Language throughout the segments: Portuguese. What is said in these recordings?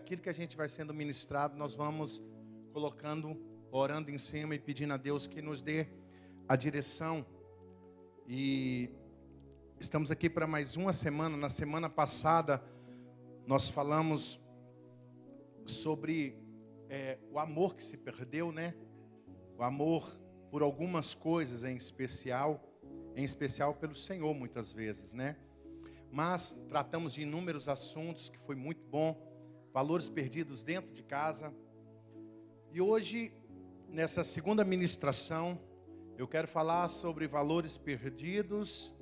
aquilo que a gente vai sendo ministrado, nós vamos colocando, orando em cima e pedindo a Deus que nos dê a direção. E estamos aqui para mais uma semana. Na semana passada, nós falamos sobre o amor que se perdeu, né? O amor por algumas coisas em especial pelo Senhor muitas vezes, né? Mas tratamos de inúmeros assuntos, que foi muito bom. Valores perdidos dentro de casa. E hoje, nessa segunda ministração, eu quero falar sobre valores perdidos,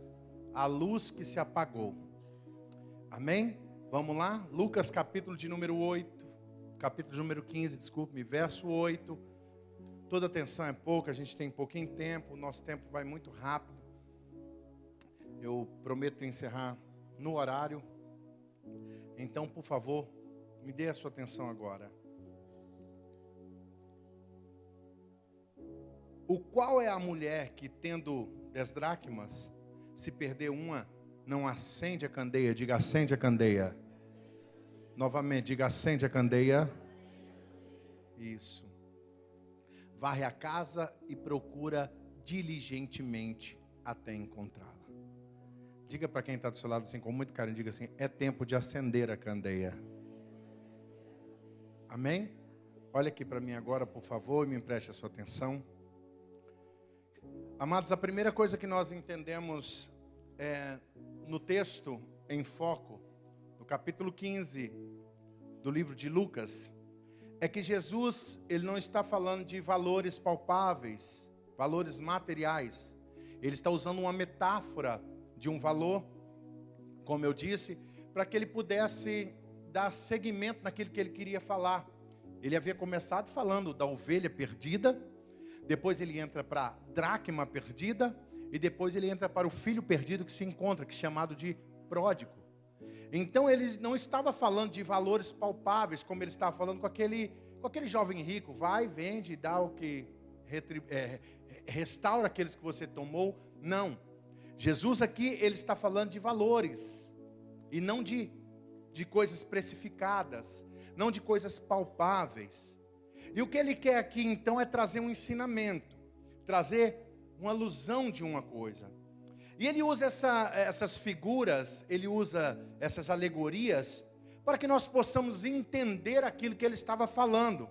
a luz que se apagou. Amém? Vamos lá? Lucas capítulo de número 15, desculpe-me, verso 8. Toda atenção é pouca, a gente tem pouquinho tempo, o nosso tempo vai muito rápido. Eu prometo encerrar no horário. Então, por favor, me dê a sua atenção agora. O qual é a mulher que, tendo 10 dracmas, se perder uma, não acende a candeia? Diga, acende a candeia. Novamente, diga, acende a candeia. Isso. Varre a casa e procura diligentemente até encontrá-la. Diga para quem está do seu lado assim, com muito carinho, diga assim, é tempo de acender a candeia. Amém? Olha aqui para mim agora, por favor, e me empreste a sua atenção. Amados, a primeira coisa que nós entendemos no texto em foco, no capítulo 15 do livro de Lucas, é que Jesus, ele não está falando de valores palpáveis, valores materiais. Ele está usando uma metáfora de um valor, como eu disse, para que ele pudesse dar seguimento naquilo que ele queria falar. Ele havia começado falando da ovelha perdida, depois ele entra para a dracma perdida, e depois ele entra para o filho perdido que se encontra, que é chamado de pródigo. Então ele não estava falando de valores palpáveis, como ele estava falando com aquele jovem rico. Vai, vende, dá o que restaura aqueles que você tomou. Não. Jesus aqui, ele está falando de valores, e não de coisas precificadas, não de coisas palpáveis. E o que ele quer aqui então é trazer um ensinamento, trazer uma alusão de uma coisa. E ele usa essas figuras, ele usa essas alegorias, para que nós possamos entender aquilo que ele estava falando.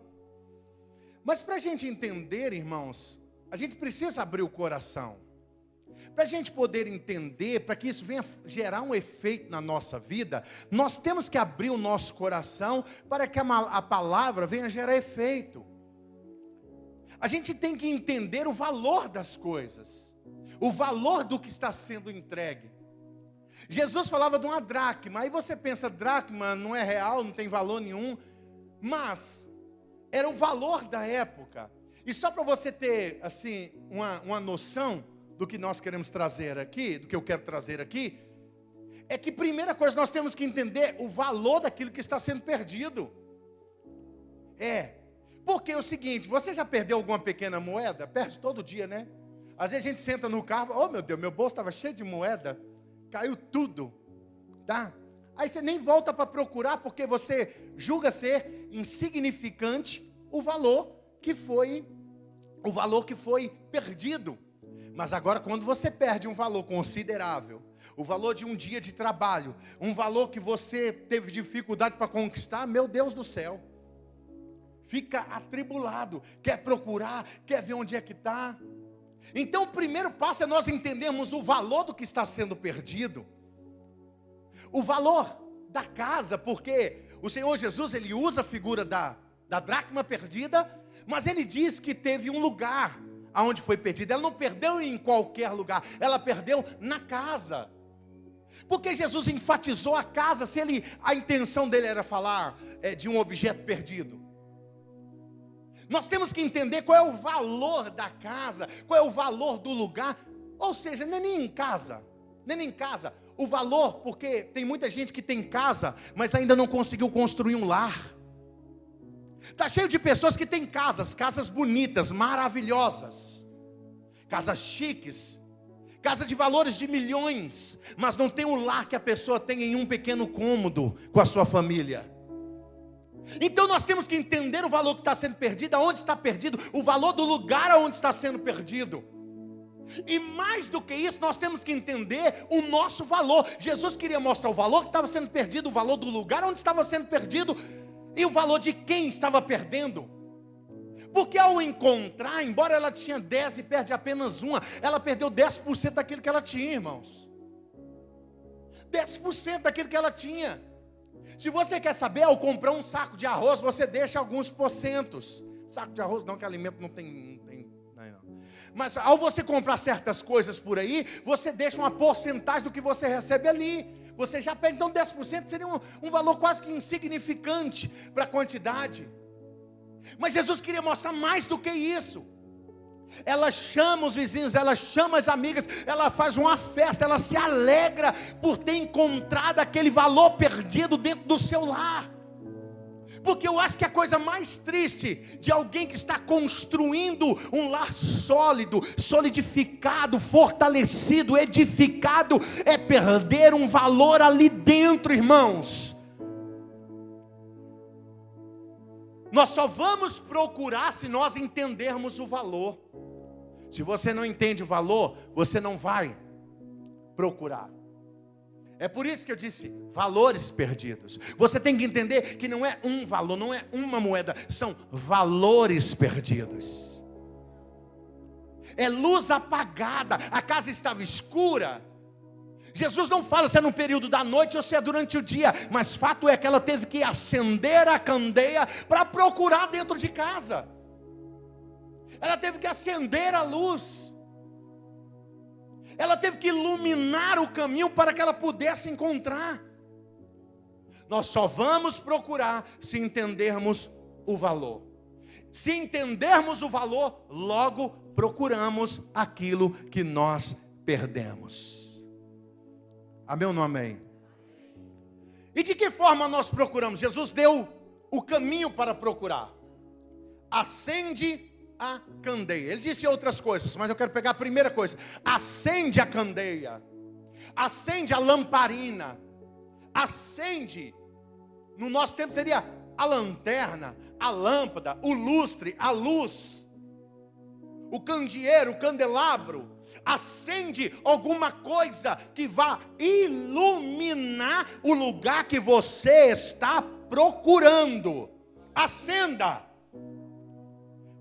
Mas para a gente entender, irmãos, a gente precisa abrir o coração. Para a gente poder entender, para que isso venha gerar um efeito na nossa vida, nós temos que abrir o nosso coração para que a palavra venha gerar efeito. A gente tem que entender o valor das coisas, o valor do que está sendo entregue. Jesus falava de uma dracma, aí você pensa, dracma não é real, não tem valor nenhum, mas era o valor da época. E só para você ter assim uma noção do que nós queremos trazer aqui, do que eu quero trazer aqui, é que primeira coisa nós temos que entender o valor daquilo que está sendo perdido. Porque é o seguinte, você já perdeu alguma pequena moeda? Perde todo dia, né? Às vezes a gente senta no carro, oh meu Deus, meu bolso estava cheio de moeda, caiu tudo, tá? Aí você nem volta para procurar, porque você julga ser insignificante o valor que foi perdido. Mas agora, quando você perde um valor considerável, o valor de um dia de trabalho, um valor que você teve dificuldade para conquistar, meu Deus do céu, fica atribulado, quer procurar, quer ver onde é que está. Então o primeiro passo é nós entendermos o valor do que está sendo perdido, o valor da casa, porque o Senhor Jesus, ele usa a figura da dracma perdida, mas ele diz que teve um lugar aonde foi perdida. Ela não perdeu em qualquer lugar, ela perdeu na casa. Porque Jesus enfatizou a casa, se a intenção dele era falar de um objeto perdido. Nós temos que entender qual é o valor da casa, qual é o valor do lugar. Ou seja, não é nem em casa, o valor, porque tem muita gente que tem casa, mas ainda não conseguiu construir um lar. Está cheio de pessoas que têm casas bonitas, maravilhosas, casas chiques, casa de valores de milhões, mas não tem o lar que a pessoa tem em um pequeno cômodo com a sua família. Então nós temos que entender o valor que está sendo perdido, aonde está perdido, o valor do lugar aonde está sendo perdido. E mais do que isso, nós temos que entender o nosso valor. Jesus queria mostrar o valor que estava sendo perdido, o valor do lugar onde estava sendo perdido e o valor de quem estava perdendo. Porque ao encontrar, embora ela tinha 10 e perde apenas uma, ela perdeu 10% daquilo que ela tinha, irmãos. 10% daquilo que ela tinha. Se você quer saber, ao comprar um saco de arroz, você deixa alguns porcentos. Saco de arroz não, que alimento não tem. Mas ao você comprar certas coisas por aí, você deixa uma porcentagem do que você recebe ali. Você já perde, então 10% seria um valor quase que insignificante para a quantidade. Mas Jesus queria mostrar mais do que isso. Ela chama os vizinhos, ela chama as amigas, ela faz uma festa, ela se alegra por ter encontrado aquele valor perdido dentro do seu lar. Porque eu acho que a coisa mais triste de alguém que está construindo um lar sólido, solidificado, fortalecido, edificado, é perder um valor ali dentro, irmãos. Nós só vamos procurar se nós entendermos o valor. Se você não entende o valor, você não vai procurar. É por isso que eu disse, valores perdidos. Você tem que entender que não é um valor, não é uma moeda, são valores perdidos. É luz apagada, a casa estava escura. Jesus não fala se é no período da noite ou se é durante o dia, mas fato é que ela teve que acender a candeia para procurar dentro de casa. Ela teve que acender a luz. Ela teve que iluminar o caminho para que ela pudesse encontrar. Nós só vamos procurar se entendermos o valor. Se entendermos o valor, logo procuramos aquilo que nós perdemos. Amém ou não amém? E de que forma nós procuramos? Jesus deu o caminho para procurar. Acende a candeia. Ele disse outras coisas, mas eu quero pegar a primeira coisa. Acende a candeia. Acende a lamparina. Acende. No nosso tempo seria a lanterna, a lâmpada, o lustre, a luz, o candeeiro, o candelabro. Acende alguma coisa que vá iluminar o lugar que você está procurando. Acenda.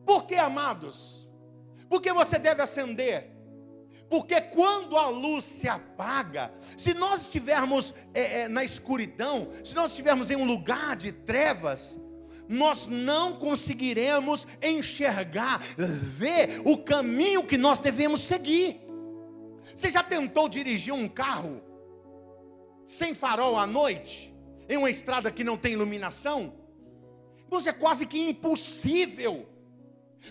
Por que, amados? Porque você deve acender. Porque quando a luz se apaga, se nós estivermos na escuridão, se nós estivermos em um lugar de trevas, nós não conseguiremos enxergar, ver o caminho que nós devemos seguir. Você já tentou dirigir um carro sem farol à noite, em uma estrada que não tem iluminação? Isso é quase que impossível.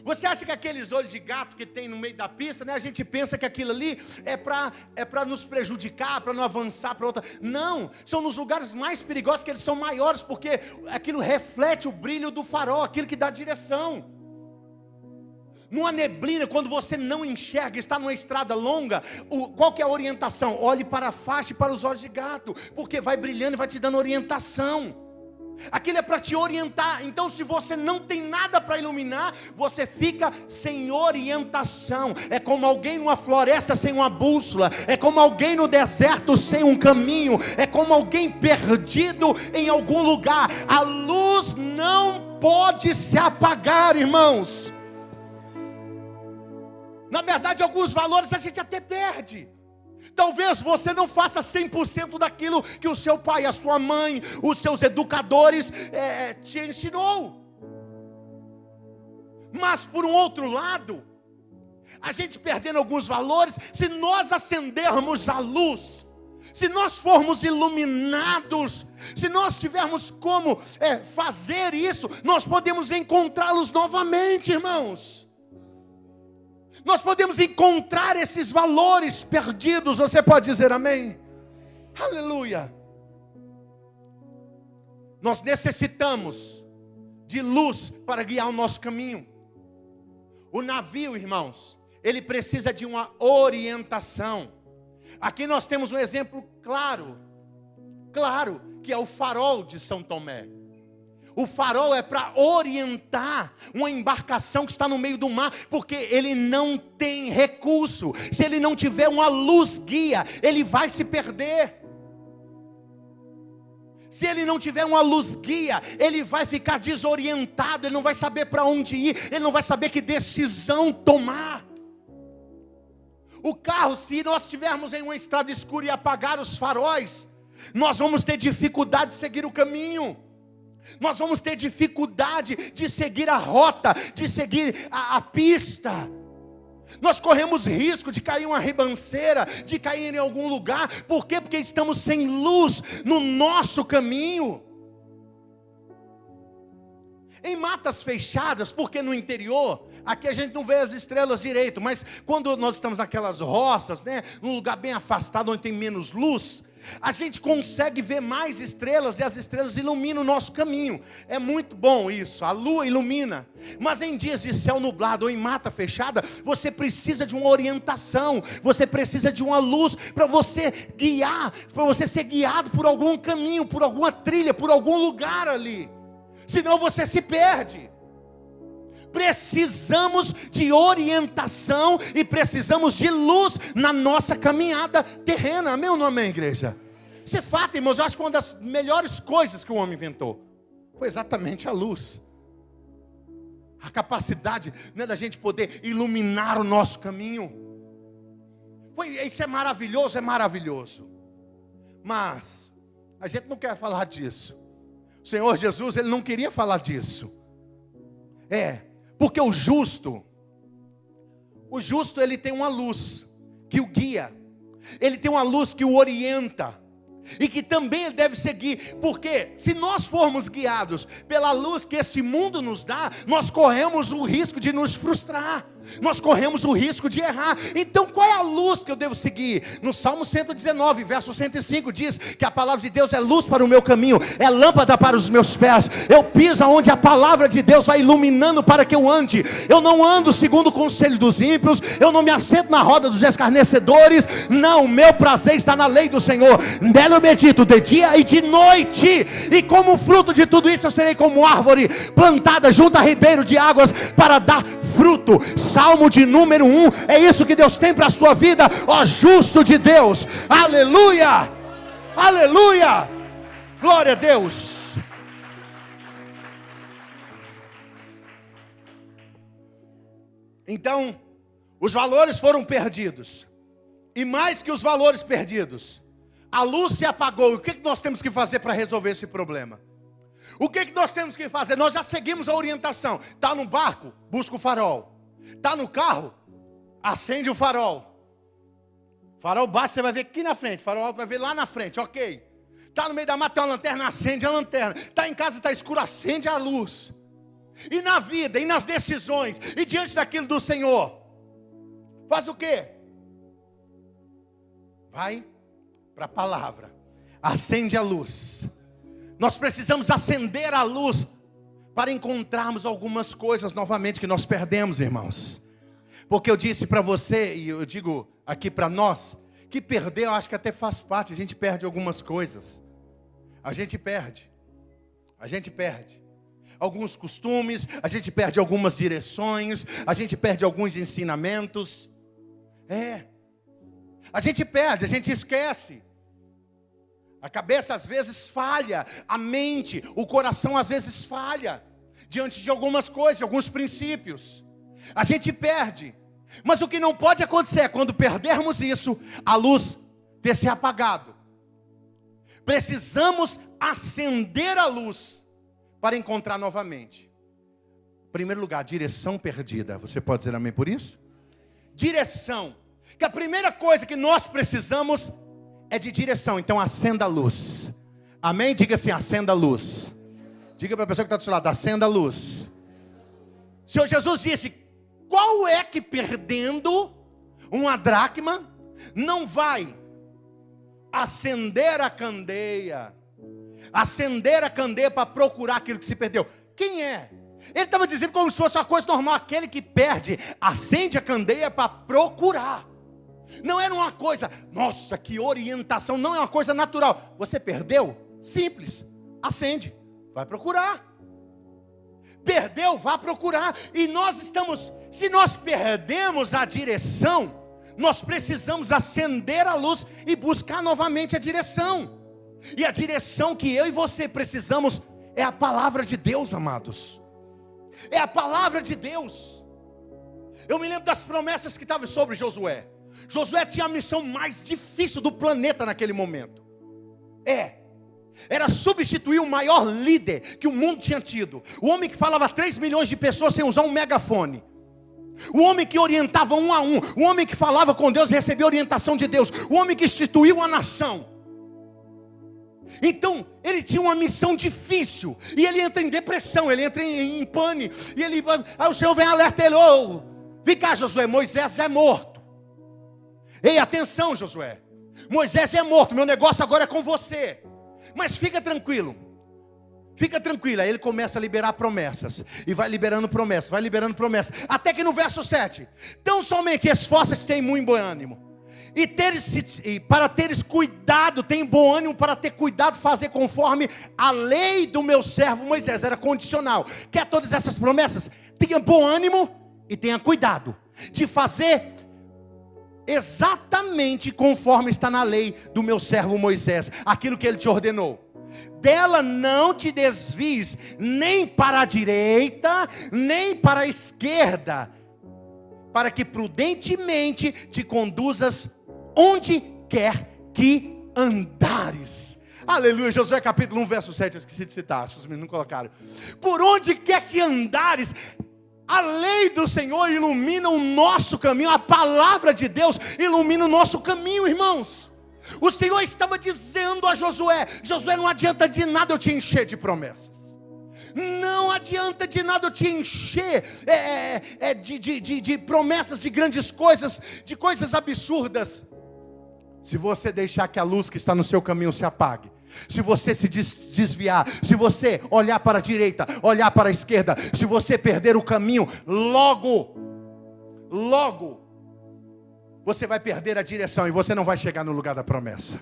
Você acha que aqueles olhos de gato que tem no meio da pista, né? A gente pensa que aquilo ali é para nos prejudicar, para não avançar para outra. Não, são nos lugares mais perigosos que eles são maiores, porque aquilo reflete o brilho do farol, aquilo que dá direção. Numa neblina, quando você não enxerga, está numa estrada longa, qual que é a orientação? Olhe para a faixa e para os olhos de gato, porque vai brilhando e vai te dando orientação. Aquilo é para te orientar. Então se você não tem nada para iluminar, você fica sem orientação. É como alguém numa floresta sem uma bússola. É como alguém no deserto sem um caminho. É como alguém perdido em algum lugar. A luz não pode se apagar, irmãos. Na verdade, alguns valores a gente até perde. Talvez você não faça 100% daquilo que o seu pai, a sua mãe, os seus educadores te ensinou. Mas por um outro lado, a gente perdendo alguns valores, se nós acendermos a luz, se nós formos iluminados, se nós tivermos como fazer isso, nós podemos encontrá-los novamente, irmãos. Nós podemos encontrar esses valores perdidos. Você pode dizer amém? Aleluia. Nós necessitamos de luz para guiar o nosso caminho. O navio, irmãos, ele precisa de uma orientação. Aqui nós temos um exemplo claro, que é o farol de São Tomé. O farol é para orientar uma embarcação que está no meio do mar, porque ele não tem recurso. Se ele não tiver uma luz guia, ele vai se perder. Se ele não tiver uma luz guia, ele vai ficar desorientado, ele não vai saber para onde ir, ele não vai saber que decisão tomar. O carro, se nós estivermos em uma estrada escura e apagar os faróis, nós vamos ter dificuldade de seguir o caminho. Nós vamos ter dificuldade de seguir a rota, de seguir a pista. Nós corremos risco de cair em uma ribanceira, de cair em algum lugar. Por quê? Porque estamos sem luz no nosso caminho. Em matas fechadas, porque no interior, aqui a gente não vê as estrelas direito, mas quando nós estamos naquelas roças, né, num lugar bem afastado, onde tem menos luz, a gente consegue ver mais estrelas, e as estrelas iluminam o nosso caminho. É muito bom isso, a lua ilumina. Mas em dias de céu nublado ou em mata fechada, você precisa de uma orientação, você precisa de uma luz para você guiar, para você ser guiado por algum caminho, por alguma trilha, por algum lugar ali. Senão você se perde. Precisamos de orientação e precisamos de luz na nossa caminhada terrena. Amém ou não amém, igreja? Isso é fato, irmãos. Eu acho que uma das melhores coisas que o homem inventou foi exatamente a luz. A capacidade, né, da gente poder iluminar o nosso caminho. Isso é maravilhoso, é maravilhoso. Mas a gente não quer falar disso. O Senhor Jesus, Ele não queria falar disso. Porque o justo ele tem uma luz que o guia. Ele tem uma luz que o orienta. E que também ele deve seguir. Porque se nós formos guiados pela luz que esse mundo nos dá, nós corremos o risco de nos frustrar. Nós corremos o risco de errar. Então qual é a luz que eu devo seguir? No Salmo 119, verso 105 diz que a palavra de Deus é luz para o meu caminho, é lâmpada para os meus pés. Eu piso onde a palavra de Deus vai iluminando para que eu ande. Eu não ando segundo o conselho dos ímpios, eu não me assento na roda dos escarnecedores. Não, meu prazer está na lei do Senhor. Nela eu medito de dia e de noite. E como fruto de tudo isso eu serei como árvore plantada junto a ribeiro de águas para dar fruto. Salmo de número 1, é isso que Deus tem para a sua vida, ó justo de Deus. Aleluia, aleluia, glória a Deus. Então, os valores foram perdidos, e mais que os valores perdidos, a luz se apagou. E o que nós temos que fazer para resolver esse problema? O que nós temos que fazer? Nós já seguimos a orientação. Está no barco? Busca o farol. Está no carro? Acende o farol. Farol baixo, você vai ver aqui na frente. Farol alto, vai ver lá na frente, ok. Está no meio da mata, tem uma lanterna, acende a lanterna. Está em casa, está escuro, acende a luz. E na vida, e nas decisões, e diante daquilo do Senhor, faz o quê? Vai para a palavra. Acende a luz. Nós precisamos acender a luz para encontrarmos algumas coisas novamente que nós perdemos, irmãos. Porque eu disse para você, e eu digo aqui para nós, que perder eu acho que até faz parte. A gente perde algumas coisas. A gente perde alguns costumes, a gente perde algumas direções, a gente perde alguns ensinamentos. A gente perde, a gente esquece. A cabeça às vezes falha, a mente, o coração às vezes falha, diante de algumas coisas, de alguns princípios. A gente perde, mas o que não pode acontecer é quando perdermos isso, a luz ter se apagado. Precisamos acender a luz para encontrar novamente. Em primeiro lugar, direção perdida. Você pode dizer amém por isso? Direção. Que a primeira coisa que nós precisamos é de direção. Então acenda a luz. Amém? Diga assim, acenda a luz. Diga para a pessoa que está do seu lado, acenda a luz. O Senhor Jesus disse, qual é que perdendo uma dracma não vai acender a candeia? Acender a candeia para procurar aquilo que se perdeu. Quem é? Ele estava dizendo como se fosse uma coisa normal. Aquele que perde, acende a candeia para procurar. Não era uma coisa, nossa, que orientação. Não é uma coisa natural. Você perdeu? Simples, acende, vai procurar. Perdeu, vá procurar. E se nós perdemos a direção, nós precisamos acender a luz e buscar novamente a direção. E a direção que eu e você precisamos é a palavra de Deus, amados. É a palavra de Deus. Eu me lembro das promessas que estavam sobre Josué. Josué tinha a missão mais difícil do planeta naquele momento. Era substituir o maior líder que o mundo tinha tido. O homem que falava 3 milhões de pessoas sem usar um megafone. O homem que orientava um a um. O homem que falava com Deus e recebia orientação de Deus. O homem que instituiu a nação. Então, ele tinha uma missão difícil. E ele entra em depressão, ele entra em pânico. E aí o Senhor vem alertar ele: vem cá, Josué, Moisés já é morto. Ei, atenção, Josué, Moisés já é morto, meu negócio agora é com você. Mas fica tranquilo. Fica tranquilo. Aí ele começa a liberar promessas. E vai liberando promessas, vai liberando promessas. Até que no verso 7. Tão somente esforça-te, tem muito bom ânimo. E para teres cuidado, tem bom ânimo para ter cuidado, fazer conforme a lei do meu servo Moisés. Era condicional. Quer todas essas promessas? Tenha bom ânimo e tenha cuidado de fazer exatamente conforme está na lei do meu servo Moisés, aquilo que ele te ordenou. Dela não te desvies, nem para a direita, nem para a esquerda, para que prudentemente te conduzas onde quer que andares. Aleluia. Josué capítulo 1, verso 7, eu esqueci de citar, acho que os meninos não colocaram. Por onde quer que andares, a lei do Senhor ilumina o nosso caminho, a palavra de Deus ilumina o nosso caminho, irmãos. O Senhor estava dizendo a Josué: Josué, não adianta de nada eu te encher de promessas. Não adianta de nada eu te encher de promessas, de grandes coisas, de coisas absurdas, se você deixar que a luz que está no seu caminho se apague. Se você se desviar, se você olhar para a direita, olhar para a esquerda, se você perder o caminho, logo você vai perder a direção e você não vai chegar no lugar da promessa.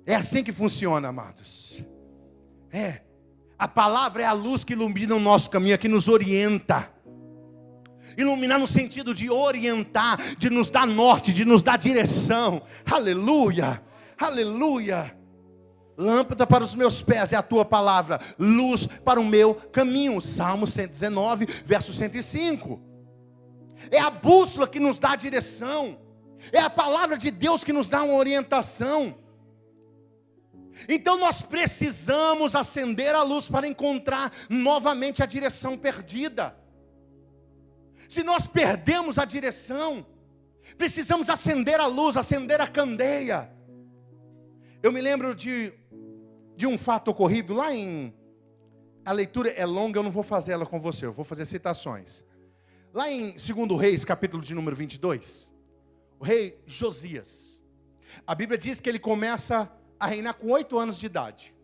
É assim que funciona, amados. A palavra é a luz que ilumina o nosso caminho, é que nos orienta. Iluminar no sentido de orientar, de nos dar norte, de nos dar direção. Aleluia, aleluia. Lâmpada para os meus pés é a tua palavra, luz para o meu caminho. Salmo 119, verso 105. É a bússola que nos dá a direção. É a palavra de Deus que nos dá uma orientação. Então nós precisamos acender a luz para encontrar novamente a direção perdida. Se nós perdemos a direção, precisamos acender a luz, acender a candeia. Eu me lembro de um fato ocorrido lá a leitura é longa, eu não vou fazer ela com você, eu vou fazer citações. Lá em 2 Reis, capítulo de número 22, o rei Josias, a Bíblia diz que ele começa a reinar com 8 anos de idade.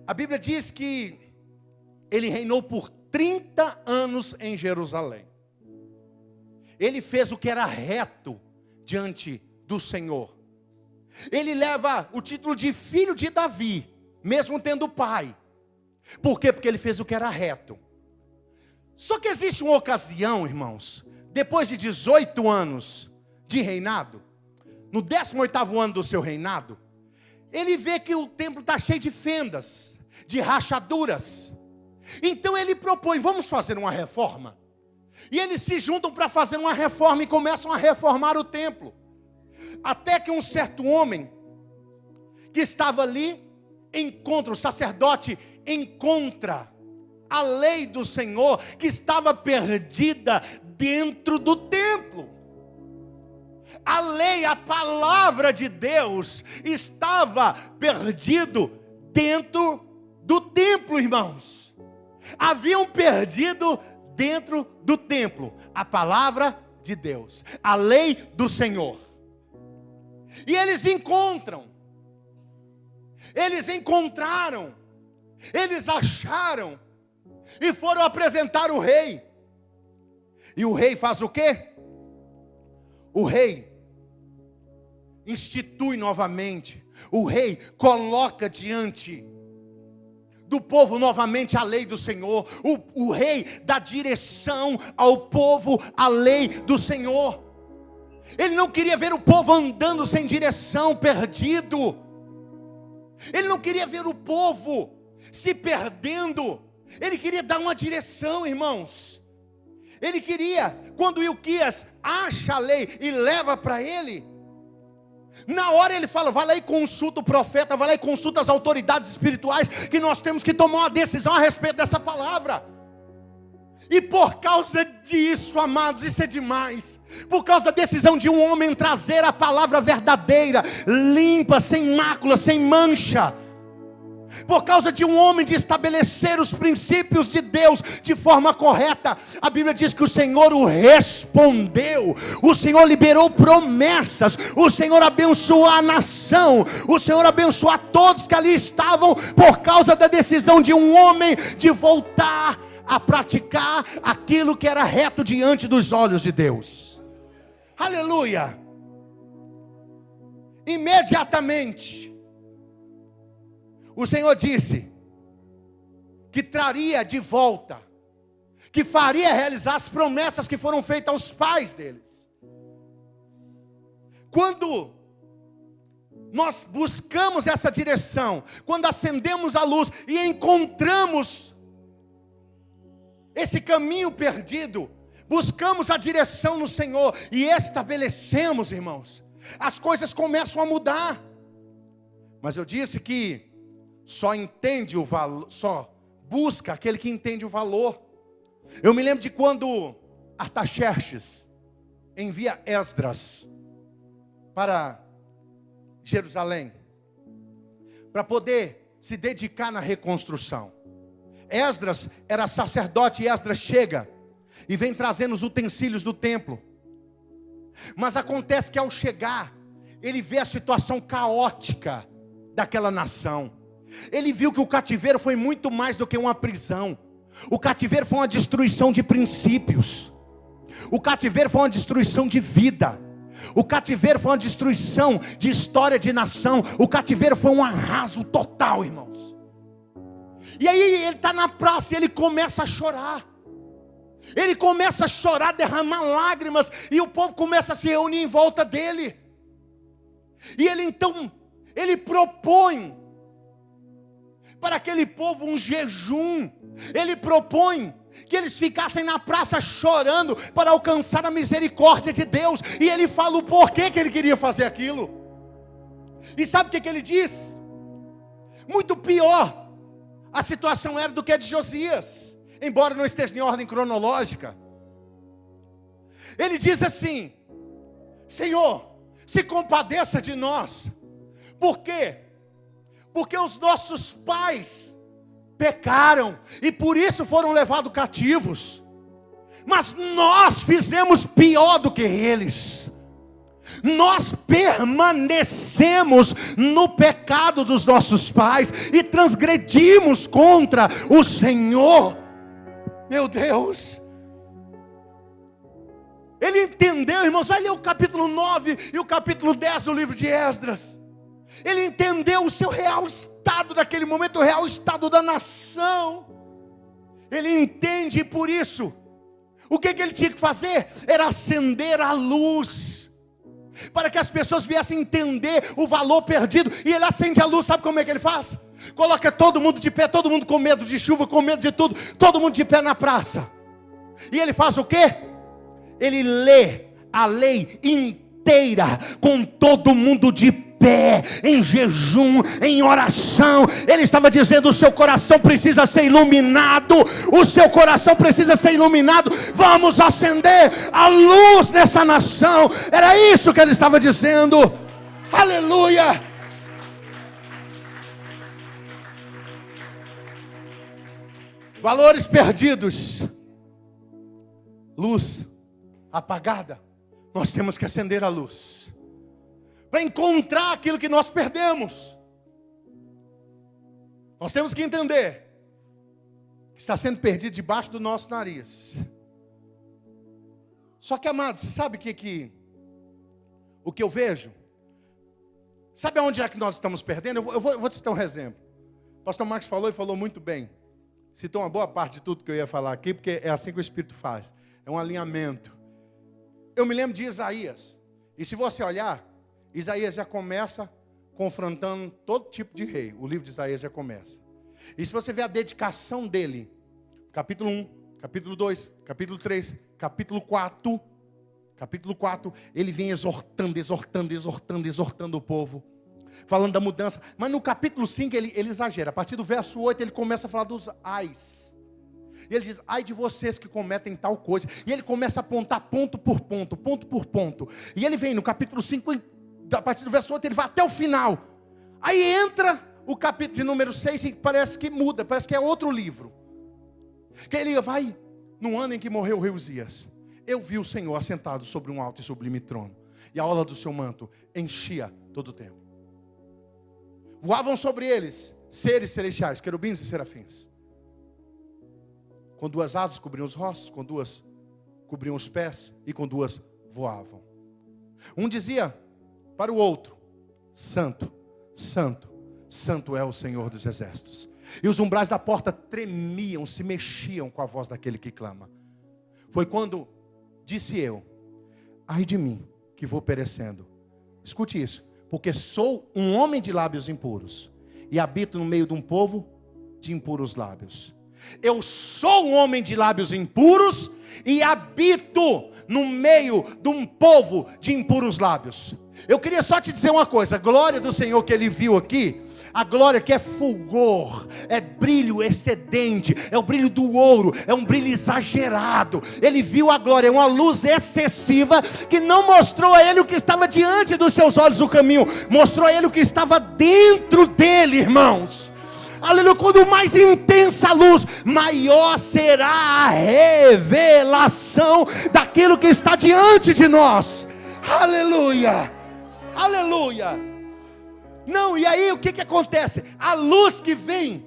A Bíblia diz que ele reinou por 30 anos em Jerusalém. Ele fez o que era reto diante do Senhor. Ele leva o título de filho de Davi, mesmo tendo pai. Por quê? Porque ele fez o que era reto. Só que existe uma ocasião, irmãos, depois de 18 anos de reinado, no 18º ano do seu reinado, ele vê que o templo está cheio de fendas, de rachaduras. Então ele propõe: vamos fazer uma reforma. E eles se juntam para fazer uma reforma e começam a reformar o templo. Até que um certo homem que estava ali o sacerdote encontra a lei do Senhor que estava perdida dentro do templo. A lei, a palavra de Deus estava perdido dentro do templo, irmãos. Haviam perdido dentro do templo a palavra de Deus, a lei do Senhor. E eles encontraram, eles acharam e foram apresentar o rei. E o rei faz o quê? O rei institui novamente, o rei coloca diante do povo novamente a lei do Senhor. O rei dá direção ao povo, a lei do Senhor. Ele não queria ver o povo andando sem direção, perdido. Ele não queria ver o povo se perdendo. Ele queria dar uma direção, irmãos. Ele queria, quando Ilquias acha a lei e leva para ele, na hora ele fala, vai lá e consulta o profeta, vai lá e consulta as autoridades espirituais, que nós temos que tomar uma decisão a respeito dessa palavra. E por causa disso, amados, isso é demais. Por causa da decisão de um homem trazer a palavra verdadeira, limpa, sem mácula, sem mancha. Por causa de um homem de estabelecer os princípios de Deus de forma correta, a Bíblia diz que o Senhor o respondeu, o Senhor liberou promessas, o Senhor abençoou a nação, o Senhor abençoou a todos que ali estavam, por causa da decisão de um homem de voltar a praticar aquilo que era reto diante dos olhos de Deus. Aleluia! Imediatamente o Senhor disse que traria de volta, que faria realizar as promessas que foram feitas aos pais deles. Quando nós buscamos essa direção, quando acendemos a luz e encontramos esse caminho perdido, buscamos a direção no Senhor e estabelecemos, irmãos, as coisas começam a mudar. Mas eu disse que só entende o valor, só busca aquele que entende o valor. Eu me lembro de quando Artaxerxes envia Esdras para Jerusalém, para poder se dedicar na reconstrução. Esdras era sacerdote e Esdras chega e vem trazendo os utensílios do templo. Mas acontece que ao chegar, ele vê a situação caótica daquela nação. Ele viu que o cativeiro foi muito mais do que uma prisão. O cativeiro foi uma destruição de princípios. O cativeiro foi uma destruição de vida. O cativeiro foi uma destruição de história de nação. O cativeiro foi um arraso total, irmãos. E aí ele está na praça e ele começa a chorar. Ele começa a chorar, derramar lágrimas. E o povo começa a se reunir em volta dele. E ele então, ele propõe para aquele povo um jejum. Ele propõe que eles ficassem na praça chorando para alcançar a misericórdia de Deus. E ele fala o porquê que ele queria fazer aquilo. E sabe o que ele diz? Muito pior a situação era do que a de Josias, embora não esteja em ordem cronológica. Ele diz assim: Senhor, se compadeça de nós. Por quê? Porque os nossos pais pecaram e por isso foram levados cativos. Mas nós fizemos pior do que eles. Nós permanecemos no pecado dos nossos pais e transgredimos contra o Senhor. Meu Deus! Ele entendeu, irmãos, vai ler o capítulo 9 e o capítulo 10 do livro de Esdras. Ele entendeu o seu real estado naquele momento, o real estado da nação. Ele entende e por isso, o que ele tinha que fazer? Era acender a luz, para que as pessoas viessem entender o valor perdido. E ele acende a luz, sabe como é que ele faz? Coloca todo mundo de pé, todo mundo com medo de chuva, com medo de tudo, todo mundo de pé na praça. E ele faz o quê? Ele lê a lei inteira, com todo mundo de pé, em jejum, em oração. Ele estava dizendo: o seu coração precisa ser iluminado, o seu coração precisa ser iluminado, vamos acender a luz nessa nação. Era isso que ele estava dizendo. Aleluia! Valores perdidos, luz apagada. Nós temos que acender a luz para encontrar aquilo que nós perdemos. Nós temos que entender que está sendo perdido debaixo do nosso nariz. Só que, amados, você sabe o que eu vejo? Sabe aonde é que nós estamos perdendo? Eu vou te citar um exemplo. Pastor Marcos falou e falou muito bem. Citou uma boa parte de tudo que eu ia falar aqui, porque é assim que o Espírito faz. É um alinhamento. Eu me lembro de Isaías. E se você olhar, Isaías já começa confrontando todo tipo de rei. O livro de Isaías já começa. E se você ver a dedicação dele, capítulo 1, capítulo 2, capítulo 3, capítulo 4, ele vem exortando o povo, falando da mudança. Mas no capítulo 5 ele exagera. A partir do verso 8 ele começa a falar dos ais. E ele diz, ai de vocês que cometem tal coisa. E ele começa a apontar ponto por ponto. E ele vem no capítulo 5, a partir do verso 8 ele vai até o final. Aí entra o capítulo de número 6 e parece que muda, parece que é outro livro. Que ele vai, no ano em que morreu o rei Uzias, eu vi o Senhor assentado sobre um alto e sublime trono, e a orla do seu manto enchia todo o templo. Voavam sobre eles seres celestiais, querubins e serafins. Com 2 asas cobriam os rostos, com 2 cobriam os pés, e com 2 voavam. Um dizia para o outro, Santo, Santo, Santo é o Senhor dos exércitos. E os umbrais da porta tremiam, se mexiam com a voz daquele que clama. Foi quando disse eu, ai de mim, que vou perecendo. Escute isso, porque sou um homem de lábios impuros, e habito no meio de um povo de impuros lábios. Eu sou um homem de lábios impuros, e habito no meio de um povo de impuros lábios. Eu queria só te dizer uma coisa, a glória do Senhor que ele viu aqui, a glória que é fulgor, é brilho excedente, é o brilho do ouro, é um brilho exagerado. Ele viu a glória, uma luz excessiva, que não mostrou a ele o que estava diante dos seus olhos o caminho, mostrou a ele o que estava dentro dele, irmãos. Aleluia, quando mais intensa a luz, maior será a revelação daquilo que está diante de nós. Aleluia, aleluia. Não, e aí o que acontece? A luz que vem,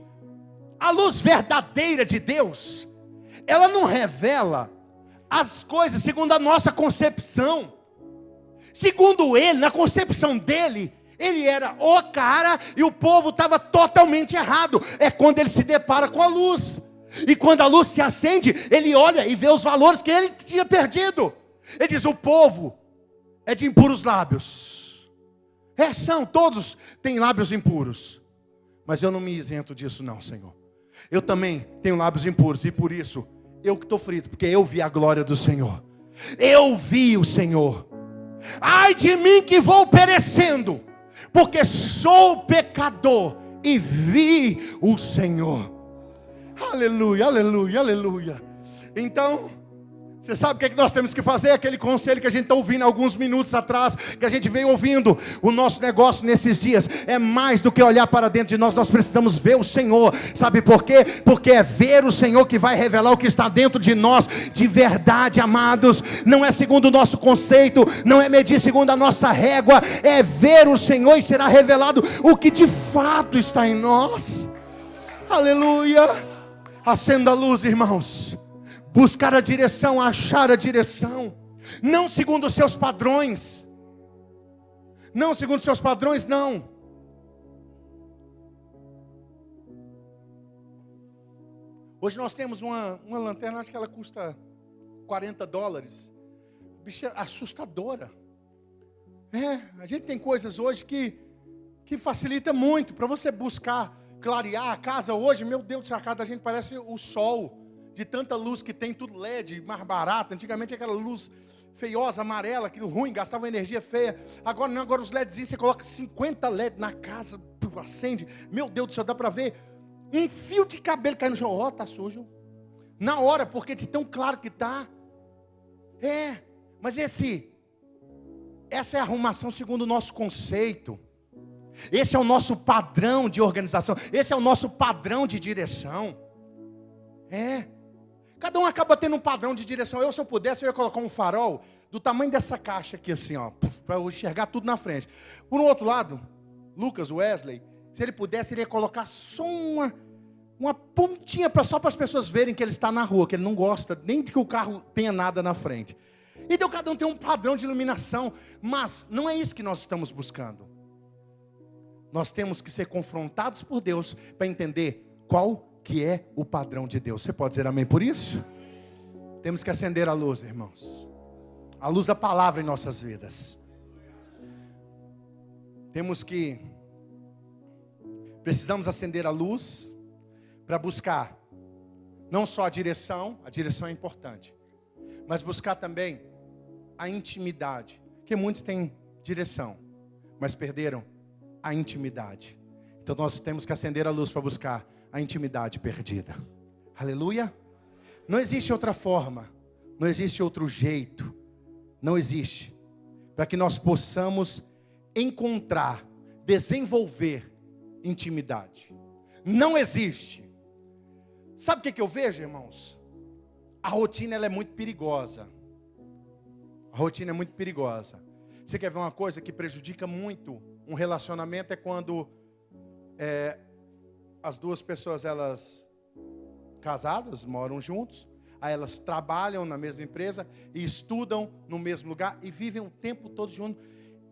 a luz verdadeira de Deus, ela não revela as coisas segundo a nossa concepção. Segundo ele, na concepção dele, ele era o cara e o povo estava totalmente errado. É quando ele se depara com a luz. E quando a luz se acende, ele olha e vê os valores que ele tinha perdido. Ele diz, o povo é de impuros lábios. Todos têm lábios impuros. Mas eu não me isento disso não, Senhor. Eu também tenho lábios impuros, e por isso, eu que estou frito, porque eu vi a glória do Senhor. Eu vi o Senhor. Ai de mim que vou perecendo, porque sou pecador e vi o Senhor. Aleluia, aleluia, aleluia. Então, você sabe o que nós temos que fazer? Aquele conselho que a gente está ouvindo alguns minutos atrás, que a gente veio ouvindo. O nosso negócio nesses dias é mais do que olhar para dentro de nós. Nós precisamos ver o Senhor. Sabe por quê? Porque é ver o Senhor que vai revelar o que está dentro de nós de verdade, amados. Não é segundo o nosso conceito, não é medir segundo a nossa régua. É ver o Senhor e será revelado o que de fato está em nós. Aleluia. Acenda a luz, irmãos. Buscar a direção, achar a direção. Não segundo os seus padrões. Não segundo os seus padrões, não. Hoje nós temos uma lanterna, acho que ela custa $40. Bicha assustadora. A gente tem coisas hoje que facilita muito. Para você buscar clarear a casa hoje, meu Deus do céu, a casa da gente parece o sol. De tanta luz que tem, tudo LED, mais barato. Antigamente aquela luz feiosa, amarela, aquilo ruim, gastava energia feia. Agora não, agora os LEDzinhos, você coloca 50 LED na casa, acende. Meu Deus do céu, dá para ver um fio de cabelo caindo no chão. Tá sujo. Na hora, porque de tão claro que tá. Mas essa é a arrumação segundo o nosso conceito. Esse é o nosso padrão de organização. Esse é o nosso padrão de direção. Cada um acaba tendo um padrão de direção. Se eu pudesse, eu ia colocar um farol do tamanho dessa caixa aqui, assim, ó, para eu enxergar tudo na frente. Por um outro lado, Lucas, Wesley, se ele pudesse, ele ia colocar só uma pontinha só para as pessoas verem que ele está na rua, que ele não gosta nem de que o carro tenha nada na frente. Então cada um tem um padrão de iluminação, mas não é isso que nós estamos buscando. nós temos que ser confrontados por Deus para entender qual que é o padrão de Deus. Você pode dizer amém por isso? Temos que acender a luz, irmãos. A luz da palavra em nossas vidas. Precisamos acender a luz para buscar não só a direção é importante, mas buscar também a intimidade. Porque muitos têm direção, mas perderam a intimidade. Então nós temos que acender a luz para buscar a intimidade perdida. Aleluia. Não existe outra forma, não existe outro jeito, não existe, para que nós possamos encontrar, desenvolver intimidade. Não existe. Sabe o que eu vejo, irmãos? A rotina ela é muito perigosa. A rotina é muito perigosa. Você quer ver uma coisa que prejudica muito um relacionamento? É quando as duas pessoas, elas casadas, moram juntos, aí elas trabalham na mesma empresa e estudam no mesmo lugar e vivem o tempo todo juntos.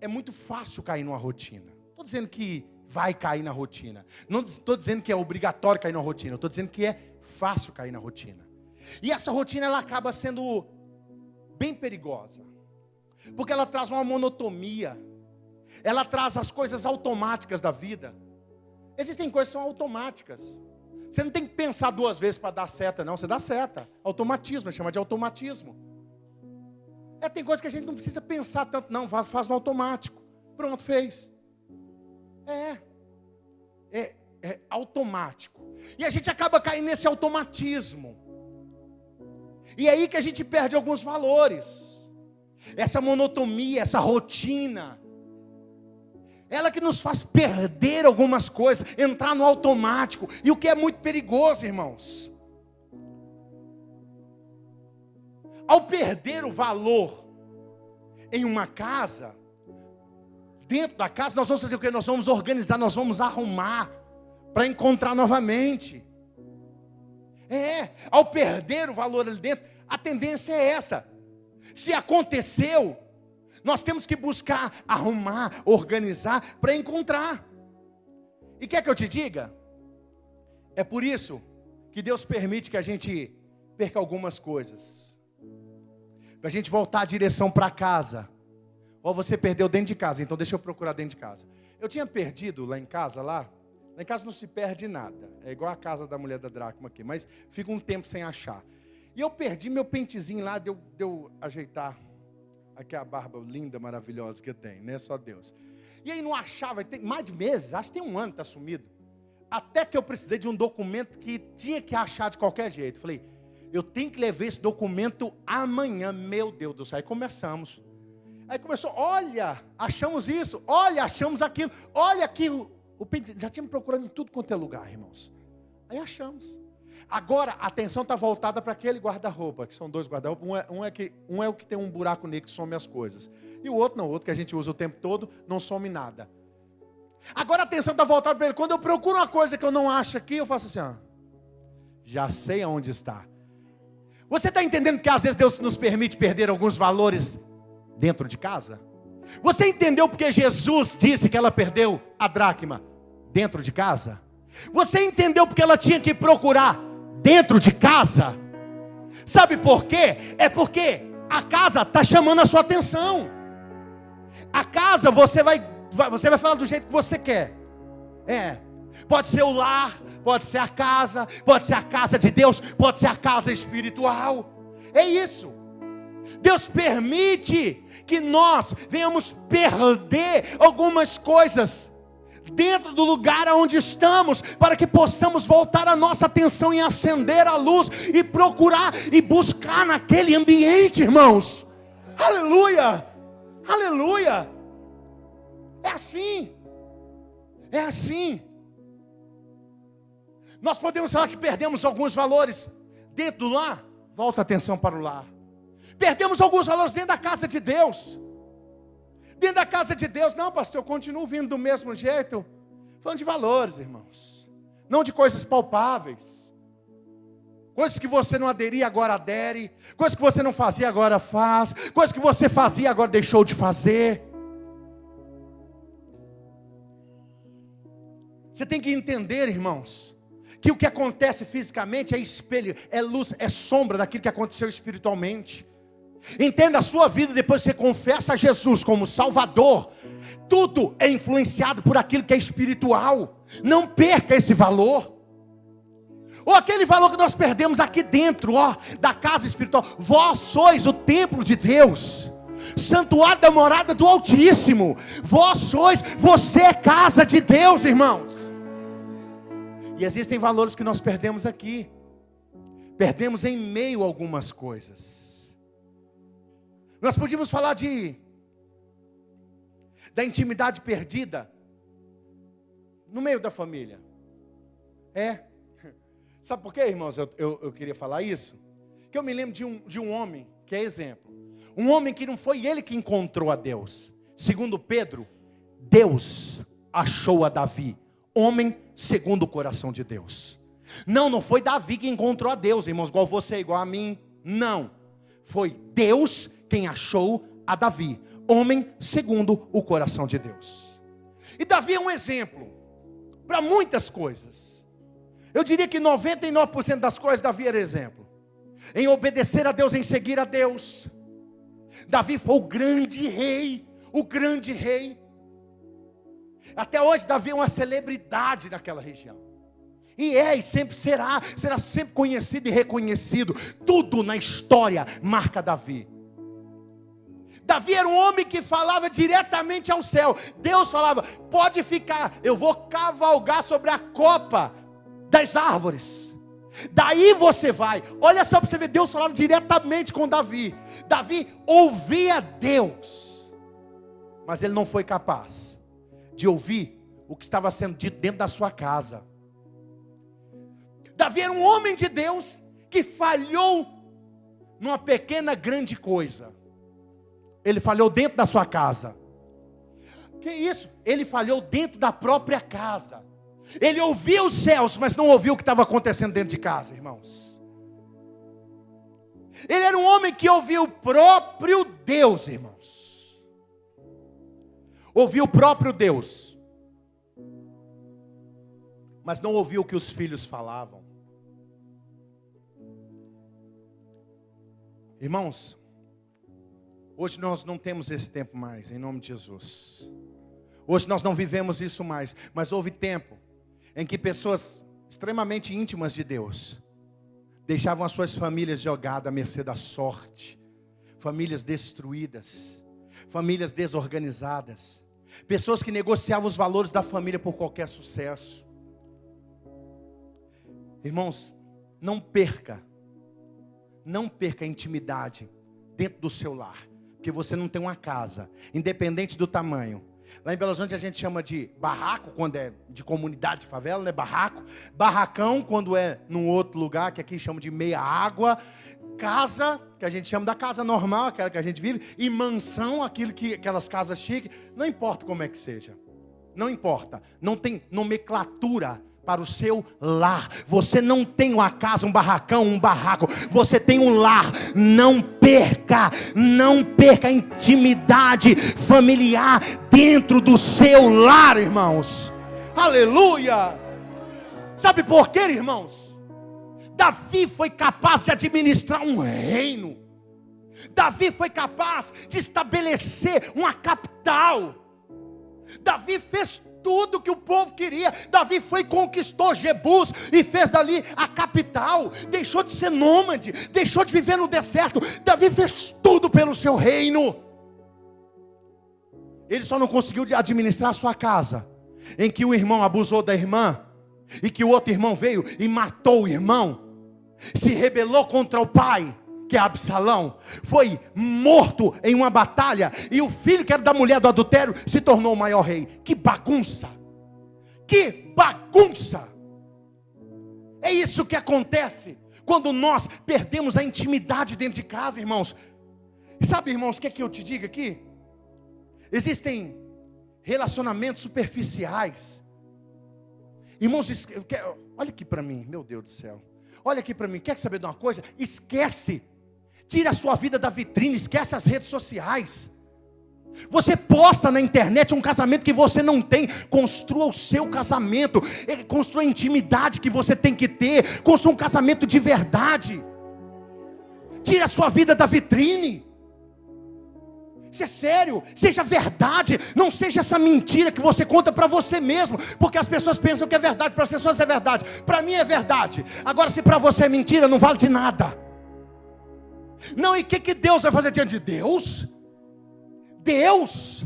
É muito fácil cair numa rotina. Estou dizendo que vai cair na rotina. Não estou dizendo que é obrigatório cair na rotina. Estou dizendo que é fácil cair na rotina. E essa rotina ela acaba sendo bem perigosa. Porque ela traz uma monotonia. Ela traz as coisas automáticas da vida. Existem coisas que são automáticas. Você não tem que pensar duas vezes para dar seta, não. Você dá seta. Automatismo, é chamado de automatismo. Tem coisas que a gente não precisa pensar tanto, não. Faz no automático. Pronto, fez. É automático. E a gente acaba caindo nesse automatismo. E é aí que a gente perde alguns valores. Essa monotonia, essa rotina, ela que nos faz perder algumas coisas, entrar no automático. E o que é muito perigoso, irmãos, ao perder o valor em uma casa, dentro da casa, nós vamos fazer o quê? Nós vamos organizar, nós vamos arrumar para encontrar novamente. Ao perder o valor ali dentro, a tendência é essa. Se aconteceu, nós temos que buscar, arrumar, organizar para encontrar. E quer que eu te diga? É por isso que Deus permite que a gente perca algumas coisas. Para a gente voltar a direção para casa. Ou você perdeu dentro de casa, então deixa eu procurar dentro de casa. Eu tinha perdido lá em casa, lá em casa não se perde nada. É igual a casa da mulher da dracma aqui, mas fica um tempo sem achar. E eu perdi meu pentezinho lá, deu ajeitar aqui a barba linda, maravilhosa que eu tenho, né? Só Deus. E aí não achava, tem mais de meses, acho que tem um ano que está sumido. Até que eu precisei de um documento que tinha que achar de qualquer jeito. Falei, eu tenho que levar esse documento amanhã, meu Deus do céu. Aí começamos. Aí começou, olha, achamos isso, olha, achamos aquilo, olha aqui, o pentezinho. Já tínhamos procurando em tudo quanto é lugar, irmãos. Aí achamos. Agora a atenção está voltada para aquele guarda-roupa, que são dois guarda-roupa. Um é o que tem um buraco negro que some as coisas. E o outro não, o outro que a gente usa o tempo todo, não some nada. Agora a atenção está voltada para ele. Quando eu procuro uma coisa que eu não acho aqui, eu faço assim, já sei aonde está. Você está entendendo que às vezes Deus nos permite perder alguns valores dentro de casa? Você entendeu porque Jesus disse que ela perdeu a dracma dentro de casa? Você entendeu porque ela tinha que procurar dentro de casa? Sabe por quê? É porque a casa está chamando a sua atenção. A casa você vai falar do jeito que você quer. Pode ser o lar, pode ser a casa de Deus, pode ser a casa espiritual. É isso. Deus permite que nós venhamos perder algumas coisas dentro do lugar onde estamos, para que possamos voltar a nossa atenção e acender a luz e procurar e buscar naquele ambiente, irmãos. Aleluia, aleluia. É assim. Nós podemos falar que perdemos alguns valores dentro do lar. Volta a atenção para o lar. Perdemos alguns valores dentro da casa de Deus. Dentro da casa de Deus, não, pastor, eu continuo vindo do mesmo jeito. Falando de valores, irmãos. Não de coisas palpáveis. Coisas que você não aderia, agora adere. Coisas que você não fazia, agora faz. Coisas que você fazia, agora deixou de fazer. Você tem que entender, irmãos, que o que acontece fisicamente é espelho, é luz, é sombra daquilo que aconteceu espiritualmente. Entenda a sua vida depois que você confessa a Jesus como Salvador. Tudo é influenciado por aquilo que é espiritual. Não perca esse valor. Ou aquele valor que nós perdemos aqui dentro, da casa espiritual. Vós sois o templo de Deus, santuário da morada do Altíssimo. Você é casa de Deus, irmãos. E existem valores que nós perdemos aqui. Perdemos em meio a algumas coisas. Nós podíamos falar da intimidade perdida no meio da família. Sabe por quê, irmãos, eu queria falar isso? Que eu me lembro de um homem, que é exemplo. Um homem que não foi ele que encontrou a Deus. Segundo Pedro, Deus achou a Davi, homem segundo o coração de Deus. Não foi Davi que encontrou a Deus, irmãos, igual você, igual a mim. Não, foi Deus quem achou a Davi, homem segundo o coração de Deus. E Davi é um exemplo para muitas coisas. Eu diria que 99% das coisas Davi era exemplo. Em obedecer a Deus, em seguir a Deus. Davi foi o grande rei. O grande rei. Até hoje Davi é uma celebridade naquela região. E sempre será sempre conhecido e reconhecido. Tudo na história marca Davi. Davi era um homem que falava diretamente ao céu. Deus falava, pode ficar, eu vou cavalgar sobre a copa das árvores. Daí você vai. Olha só para você ver, Deus falava diretamente com Davi. Davi ouvia Deus, mas ele não foi capaz de ouvir o que estava sendo dito dentro da sua casa. Davi era um homem de Deus que falhou numa pequena grande coisa. Ele falhou dentro da sua casa. Que isso? Ele falhou dentro da própria casa. Ele ouvia os céus, mas não ouvia o que estava acontecendo dentro de casa, irmãos. Ele era um homem que ouvia o próprio Deus, irmãos. Ouvia o próprio Deus, mas não ouvia o que os filhos falavam. Irmãos, hoje nós não temos esse tempo mais, em nome de Jesus. Hoje nós não vivemos isso mais, mas houve tempo em que pessoas extremamente íntimas de Deus deixavam as suas famílias jogadas à mercê da sorte, famílias destruídas, famílias desorganizadas, pessoas que negociavam os valores da família por qualquer sucesso. Irmãos, não perca a intimidade dentro do seu lar, porque você não tem uma casa, independente do tamanho. Lá em Belo Horizonte a gente chama de barraco, quando é de comunidade de favela, né? Barraco. Barracão, quando é num outro lugar, que aqui chama de meia água. Casa, que a gente chama da casa normal, aquela que a gente vive. E mansão, aquelas casas chiques. Não importa como é que seja. Não importa. Não tem nomenclatura para o seu lar. Você não tem uma casa, um barracão, um barraco. Você tem um lar. Não perca a intimidade familiar dentro do seu lar, irmãos. Aleluia! Sabe por quê, irmãos? Davi foi capaz de administrar um reino. Davi foi capaz de estabelecer uma capital. Davi fez tudo que o povo queria. Davi conquistou Jebus e fez dali a capital. Deixou de ser nômade, deixou de viver no deserto. Davi fez tudo pelo seu reino. Ele só não conseguiu administrar a sua casa, em que o irmão abusou da irmã, e que o outro irmão veio e matou o irmão, se rebelou contra o pai, que é Absalão, foi morto em uma batalha, e o filho que era da mulher do adultério se tornou o maior rei. Que bagunça! Que bagunça! É isso que acontece quando nós perdemos a intimidade dentro de casa, irmãos. Sabe, irmãos, o que é que eu te digo aqui? Existem relacionamentos superficiais. Irmãos, olha aqui para mim, meu Deus do céu. Olha aqui para mim, quer saber de uma coisa? Esquece. Tira a sua vida da vitrine, esquece as redes sociais. Você posta na internet um casamento que você não tem. Construa o seu casamento. Construa a intimidade que você tem que ter. Construa um casamento de verdade. Tire a sua vida da vitrine. Isso é sério. Seja verdade. Não seja essa mentira que você conta para você mesmo. Porque as pessoas pensam que é verdade. Para as pessoas é verdade. Para mim é verdade. Agora, se para você é mentira, não vale de nada. Não, e o que Deus vai fazer diante de Deus? Deus?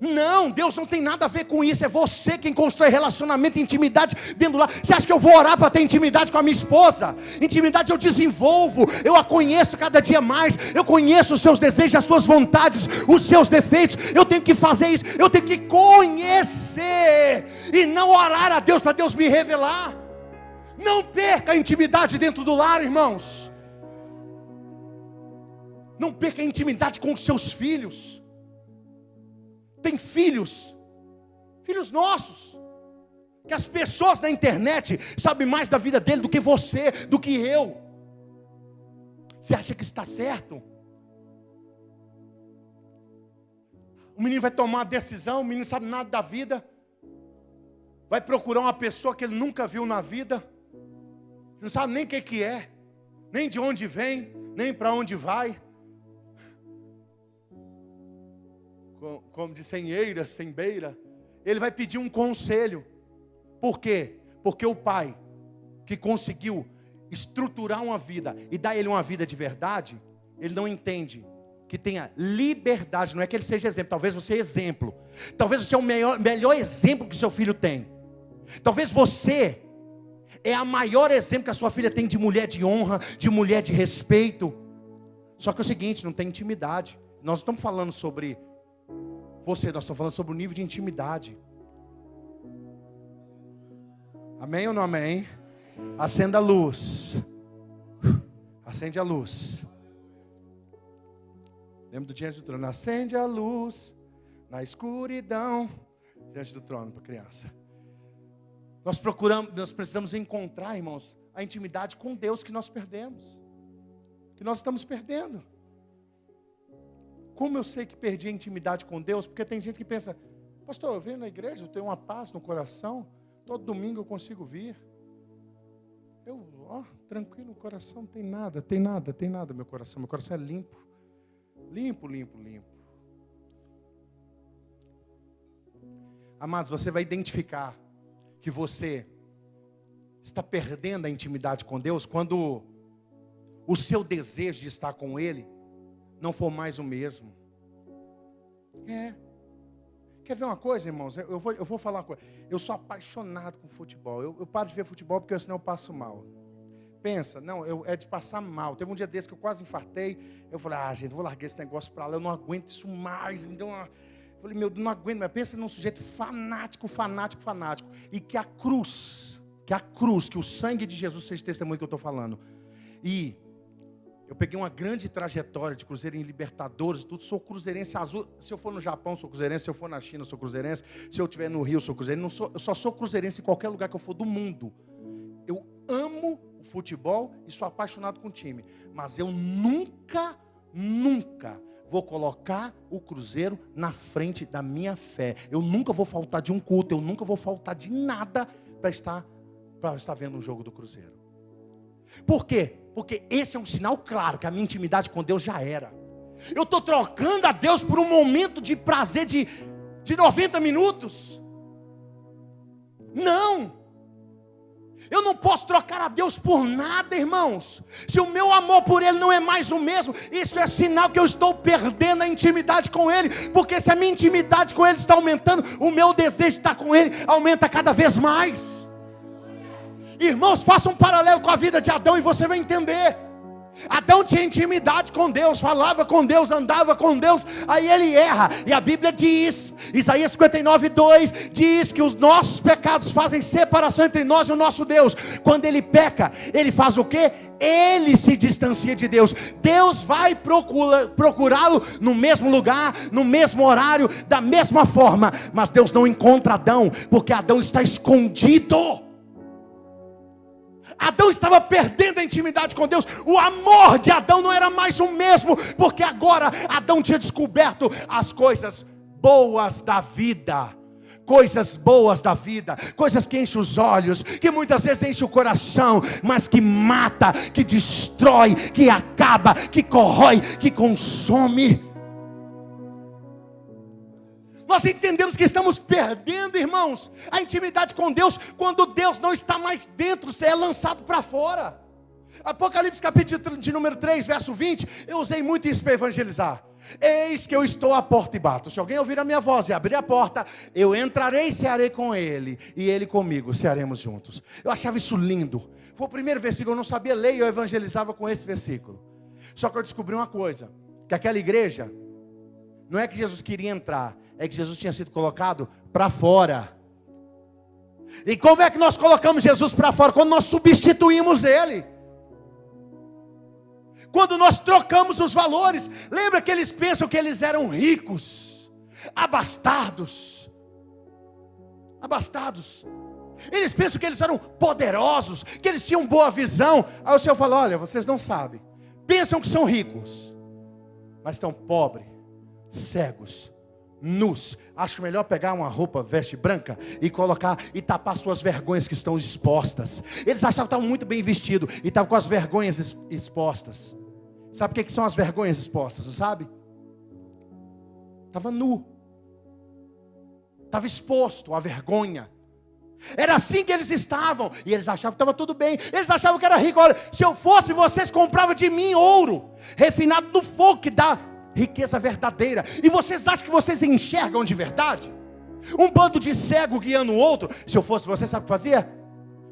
Não, Deus não tem nada a ver com isso. É você quem constrói relacionamento, intimidade dentro do lar. Você acha que eu vou orar para ter intimidade com a minha esposa? Intimidade eu desenvolvo, eu a conheço cada dia mais. Eu conheço os seus desejos, as suas vontades, os seus defeitos. Eu tenho que fazer isso, eu tenho que conhecer e não orar a Deus para Deus me revelar. Não perca a intimidade dentro do lar, irmãos. Não perca a intimidade com os seus filhos. Tem filhos nossos, que as pessoas na internet sabem mais da vida dele do que você, do que eu. Você acha que está certo? O menino vai tomar uma decisão, o menino não sabe nada da vida, vai procurar uma pessoa que ele nunca viu na vida, não sabe nem o que é, nem de onde vem, nem para onde vai. Como de sem eira, sem beira. Ele vai pedir um conselho. Por quê? Porque o pai que conseguiu estruturar uma vida e dar ele uma vida de verdade, ele não entende que tenha liberdade. Não é que ele seja exemplo, talvez você é exemplo. Talvez você é o melhor exemplo que seu filho tem. Talvez você é a maior exemplo que a sua filha tem de mulher de honra, de mulher de respeito. Só que é o seguinte, não tem intimidade. Nós não estamos falando sobre nós estamos falando sobre o nível de intimidade. Amém ou não amém? Acenda a luz. Acende a luz. Lembra do diante do trono? Acende a luz na escuridão. Diante do trono para criança. Nós precisamos encontrar, irmãos, a intimidade com Deus que nós perdemos. Que nós estamos perdendo. Como eu sei que perdi a intimidade com Deus? Porque tem gente que pensa, pastor, eu venho na igreja, eu tenho uma paz no coração, todo domingo eu consigo vir. Tranquilo, o coração não tem nada, meu coração é limpo. Limpo. Amados, você vai identificar que você está perdendo a intimidade com Deus quando o seu desejo de estar com Ele não for mais o mesmo. Quer ver uma coisa, irmãos? Eu vou falar uma coisa. Eu sou apaixonado com futebol. Eu paro de ver futebol porque senão eu passo mal. Pensa, é de passar mal. Teve um dia desse que eu quase infartei. Eu falei, gente, vou largar esse negócio para lá. Eu não aguento isso mais. Me deu uma... Eu falei, meu Deus, não aguento. Mas pensa num sujeito fanático. E que a cruz, que o sangue de Jesus seja testemunho que eu estou falando. E eu peguei uma grande trajetória de cruzeiro em Libertadores, tudo. Sou cruzeirense azul. Se eu for no Japão, sou cruzeirense. Se eu for na China, sou cruzeirense. Se eu estiver no Rio, sou cruzeirense. Eu só sou cruzeirense em qualquer lugar que eu for do mundo. Eu amo o futebol e sou apaixonado com o time. Mas eu nunca vou colocar o Cruzeiro na frente da minha fé. Eu nunca vou faltar de um culto. Eu nunca vou faltar de nada para estar vendo um jogo do Cruzeiro. Por quê? Porque esse é um sinal claro que a minha intimidade com Deus já era. Eu estou trocando a Deus por um momento de prazer de 90 minutos. Não. Eu não posso trocar a Deus por nada, irmãos. Se o meu amor por Ele não é mais o mesmo, isso é sinal que eu estou perdendo a intimidade com Ele. Porque se a minha intimidade com Ele está aumentando, o meu desejo de estar com Ele aumenta cada vez mais. Irmãos, faça um paralelo com a vida de Adão e você vai entender. Adão tinha intimidade com Deus, falava com Deus, andava com Deus, aí ele erra, e a Bíblia diz, Isaías 59:2, diz que os nossos pecados fazem separação entre nós e o nosso Deus. Quando ele peca, ele faz o quê? Ele se distancia de Deus. Deus vai procurá-lo no mesmo lugar, no mesmo horário, da mesma forma, mas Deus não encontra Adão, porque Adão está escondido. Adão estava perdendo a intimidade com Deus. O amor de Adão não era mais o mesmo, porque agora Adão tinha descoberto as coisas boas da vida. Coisas boas da vida, coisas que enchem os olhos, que muitas vezes enchem o coração, mas que mata, que destrói, que acaba, que corrói, que consome. Nós entendemos que estamos perdendo, irmãos, a intimidade com Deus, quando Deus não está mais dentro, você é lançado para fora. Apocalipse capítulo de número 3, verso 20, eu usei muito isso para evangelizar. Eis que eu estou à porta e bato. Se alguém ouvir a minha voz e abrir a porta, eu entrarei e cearei com ele, e ele comigo, cearemos juntos. Eu achava isso lindo. Foi o primeiro versículo, eu não sabia ler e eu evangelizava com esse versículo. Só que eu descobri uma coisa, que aquela igreja, não é que Jesus queria entrar, é que Jesus tinha sido colocado para fora. E como é que nós colocamos Jesus para fora? Quando nós substituímos Ele. Quando nós trocamos os valores. Lembra que eles pensam que eles eram ricos, abastados. Eles pensam que eles eram poderosos, que eles tinham boa visão. Aí o Senhor fala, olha, vocês não sabem. Pensam que são ricos, mas estão pobres, cegos, nus. Acho melhor pegar uma roupa, veste branca, e colocar, e tapar suas vergonhas que estão expostas. Eles achavam que estavam muito bem vestidos, e estavam com as vergonhas expostas. Sabe o que são as vergonhas expostas, não sabe? Estava nu. Estava exposto à vergonha. Era assim que eles estavam. E eles achavam que estava tudo bem. Eles achavam que era rico. Olha, se eu fosse, vocês compravam de mim ouro refinado no fogo, que dá riqueza verdadeira. E vocês acham que vocês enxergam de verdade? Um bando de cego guiando o outro. Se eu fosse, você sabe o que fazia?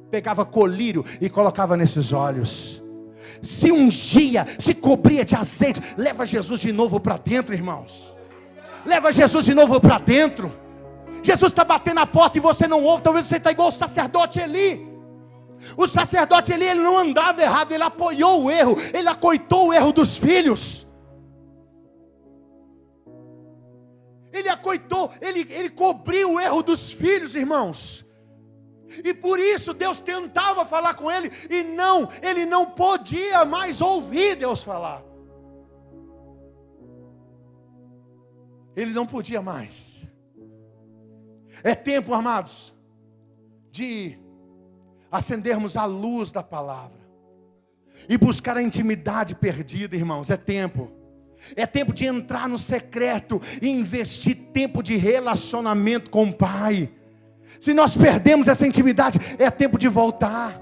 Pegava colírio e colocava nesses olhos. Se ungia, se cobria de azeite. Leva Jesus de novo para dentro, irmãos. Leva Jesus de novo para dentro. Jesus está batendo na porta e você não ouve. Talvez você está igual o sacerdote Eli. O sacerdote Eli, ele não andava errado. Ele apoiou o erro. Ele acoitou o erro dos filhos. Ele acoitou, ele cobriu o erro dos filhos, irmãos. E por isso Deus tentava falar com ele. E não, ele não podia mais ouvir Deus falar. Ele não podia mais. É tempo, amados, de acendermos a luz da palavra. E buscar a intimidade perdida, irmãos. É tempo. É tempo de entrar no secreto e investir tempo de relacionamento com o Pai. Se nós perdemos essa intimidade, é tempo de voltar.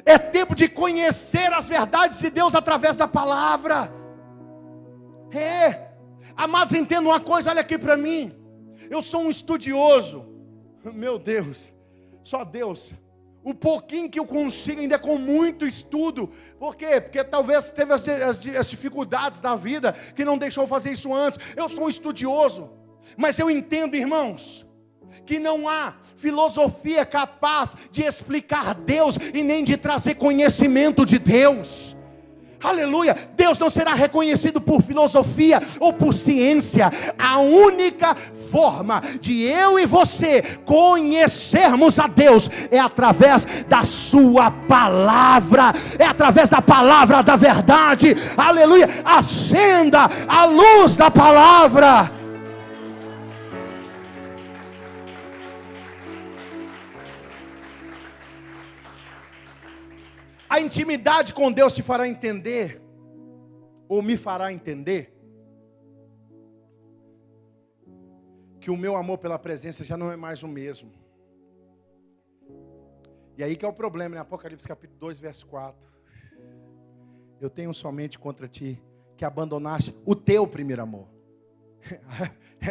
É tempo de conhecer as verdades de Deus através da palavra. Amados, entendam uma coisa, olha aqui para mim. Eu sou um estudioso. Meu Deus, só Deus. O pouquinho que eu consigo ainda é com muito estudo. Por quê? Porque talvez teve as dificuldades da vida que não deixou fazer isso antes. Eu sou um estudioso. Mas eu entendo, irmãos, que não há filosofia capaz de explicar Deus e nem de trazer conhecimento de Deus. Aleluia. Deus não será reconhecido por filosofia ou por ciência. A única forma de eu e você conhecermos a Deus é através da sua palavra, é através da palavra da verdade. Aleluia. Acenda a luz da palavra. A intimidade com Deus te fará entender, ou me fará entender, que o meu amor pela presença já não é mais o mesmo. E aí que é o problema, né? Apocalipse capítulo 2, verso 4. Eu tenho somente contra ti que abandonaste o teu primeiro amor.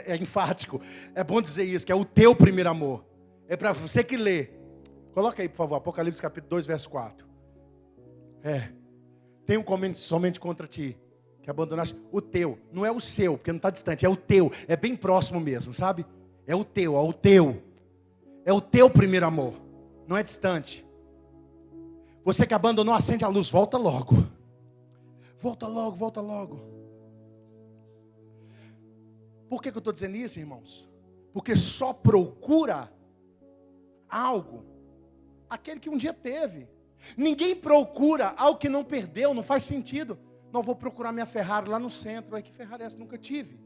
É enfático, é bom dizer isso, que é o teu primeiro amor. É para você que lê. Coloca aí, por favor, Apocalipse capítulo 2, verso 4. Tenho somente contra ti, que abandonaste o teu. Não é o seu, porque não está distante, é o teu. É bem próximo mesmo, sabe? É o teu, é o teu. É o teu primeiro amor. Não é distante. Você que abandonou, acende a luz, volta logo. Volta logo, volta logo. Por que eu estou dizendo isso, irmãos? Porque só procura algo aquele que um dia teve. Ninguém procura algo que não perdeu, não faz sentido. Não vou procurar minha Ferrari lá no centro. Que Ferrari é essa? Nunca tive.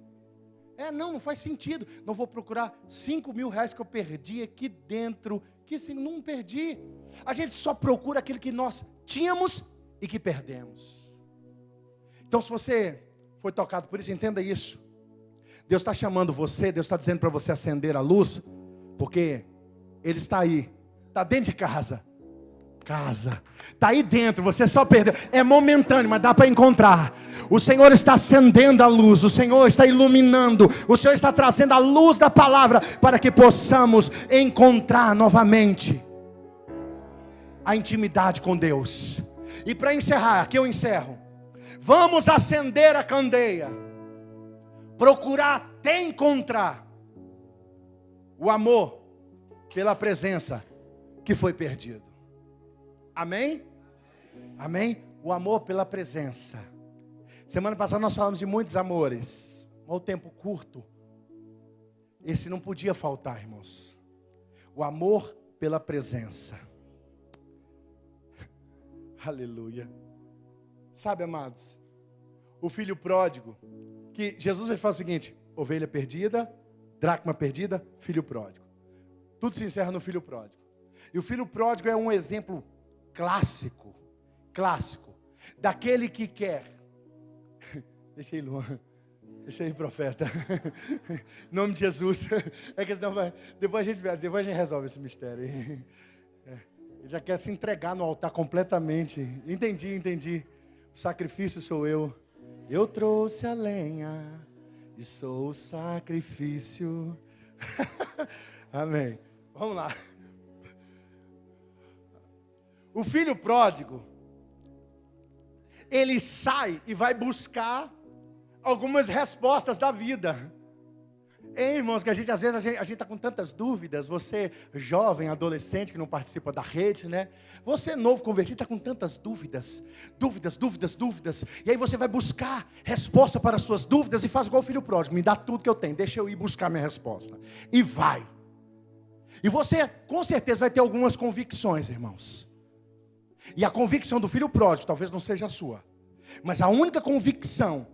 Não faz sentido. Não vou procurar 5 mil reais que eu perdi aqui dentro. Que sim, não perdi. A gente só procura aquilo que nós tínhamos e que perdemos. Então, se você foi tocado por isso, entenda isso. Deus está chamando você, Deus está dizendo para você acender a luz, porque Ele está aí, está dentro de casa. Está aí dentro, você só perdeu. É momentâneo, mas dá para encontrar. O Senhor está acendendo a luz, o Senhor está iluminando, o Senhor está trazendo a luz da palavra, para que possamos encontrar novamente a intimidade com Deus. E para encerrar, aqui eu encerro. Vamos acender a candeia, procurar até encontrar o amor pela presença que foi perdido. Amém? Amém? O amor pela presença. Semana passada nós falamos de muitos amores. Ao tempo curto, esse não podia faltar, irmãos. O amor pela presença. Aleluia. Sabe, amados, o filho pródigo, que Jesus ele fala o seguinte: ovelha perdida, dracma perdida, filho pródigo. Tudo se encerra no filho pródigo. E o filho pródigo é um exemplo clássico, daquele que quer. Deixa aí, Luan. Deixa aí, profeta. Em nome de Jesus. É que senão depois a gente resolve esse mistério. Ele já quer se entregar no altar completamente. Entendi. O sacrifício sou eu. Eu trouxe a lenha e sou o sacrifício. Amém. Vamos lá. O filho pródigo, ele sai e vai buscar algumas respostas da vida. Irmãos, que às vezes a gente está com tantas dúvidas. Você jovem, adolescente que não participa da rede, né? Você novo convertido está com tantas dúvidas. E aí você vai buscar resposta para as suas dúvidas e faz igual o filho pródigo: me dá tudo que eu tenho, deixa eu ir buscar minha resposta. E vai. E você com certeza vai ter algumas convicções, irmãos. E a convicção do filho pródigo talvez não seja a sua, mas a única convicção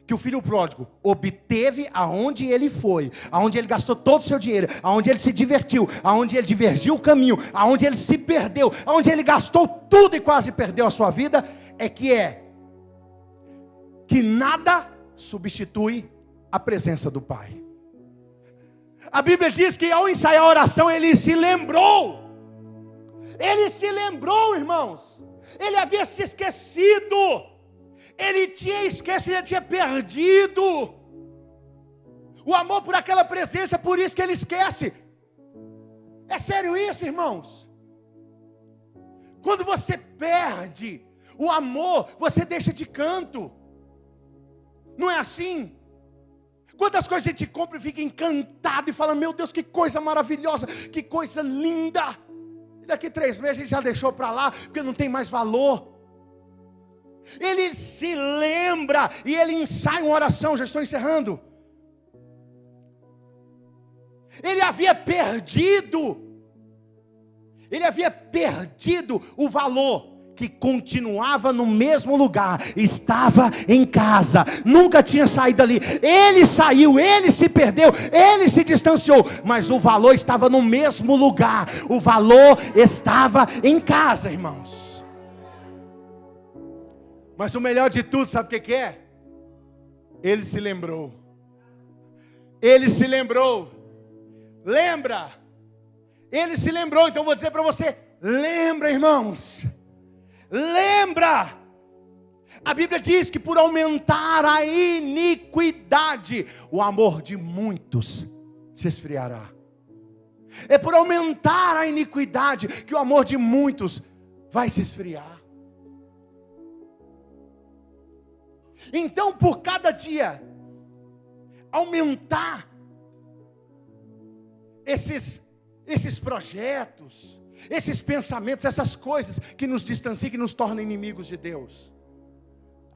que o filho pródigo obteve aonde ele foi, aonde ele gastou todo o seu dinheiro, aonde ele se divertiu, aonde ele divergiu o caminho, aonde ele se perdeu, aonde ele gastou tudo e quase perdeu a sua vida, é que nada substitui a presença do Pai. A Bíblia diz que ao ensaiar a oração ele se lembrou. Ele se lembrou, irmãos. Ele havia se esquecido. Ele tinha esquecido, ele tinha perdido o amor por aquela presença, por isso que ele esquece. É sério isso, irmãos? Quando você perde o amor, você deixa de canto. Não é assim? Quantas coisas a gente compra e fica encantado e fala: meu Deus, que coisa maravilhosa, que coisa linda. Daqui 3 meses a gente já deixou para lá, porque não tem mais valor. Ele se lembra e ele ensaia uma oração, já estou encerrando. Ele havia perdido o valor, que continuava no mesmo lugar, estava em casa, nunca tinha saído dali. Ele saiu, ele se perdeu, ele se distanciou, mas o valor estava no mesmo lugar, o valor estava em casa, irmãos. Mas o melhor de tudo, sabe o que é? Ele se lembrou. Lembra? Ele se lembrou. Então eu vou dizer para você: lembra, irmãos. Lembra. A Bíblia diz que por aumentar a iniquidade, o amor de muitos se esfriará. É por aumentar a iniquidade que o amor de muitos vai se esfriar. Então, por cada dia aumentar esses projetos, esses pensamentos, essas coisas que nos distanciam, que nos tornam inimigos de Deus,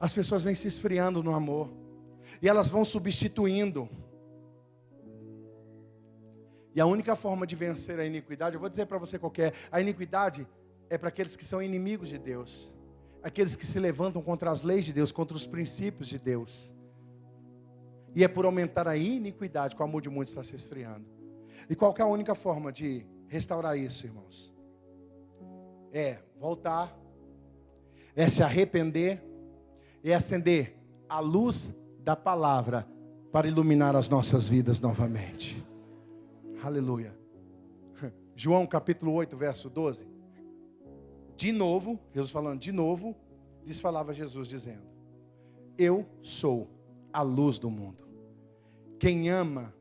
as pessoas vêm se esfriando no amor, e elas vão substituindo. E a única forma de vencer a iniquidade, eu vou dizer para você qual que é. A iniquidade é para aqueles que são inimigos de Deus. Aqueles que se levantam contra as leis de Deus, contra os princípios de Deus. E é por aumentar a iniquidade que o amor de muitos está se esfriando. E qual que é a única forma de restaurar isso, irmãos? É voltar, é se arrepender, é acender a luz da palavra para iluminar as nossas vidas novamente. Aleluia. João capítulo 8, verso 12. De novo, Jesus falando de novo, lhes falava Jesus dizendo: eu sou a luz do mundo. Quem ama,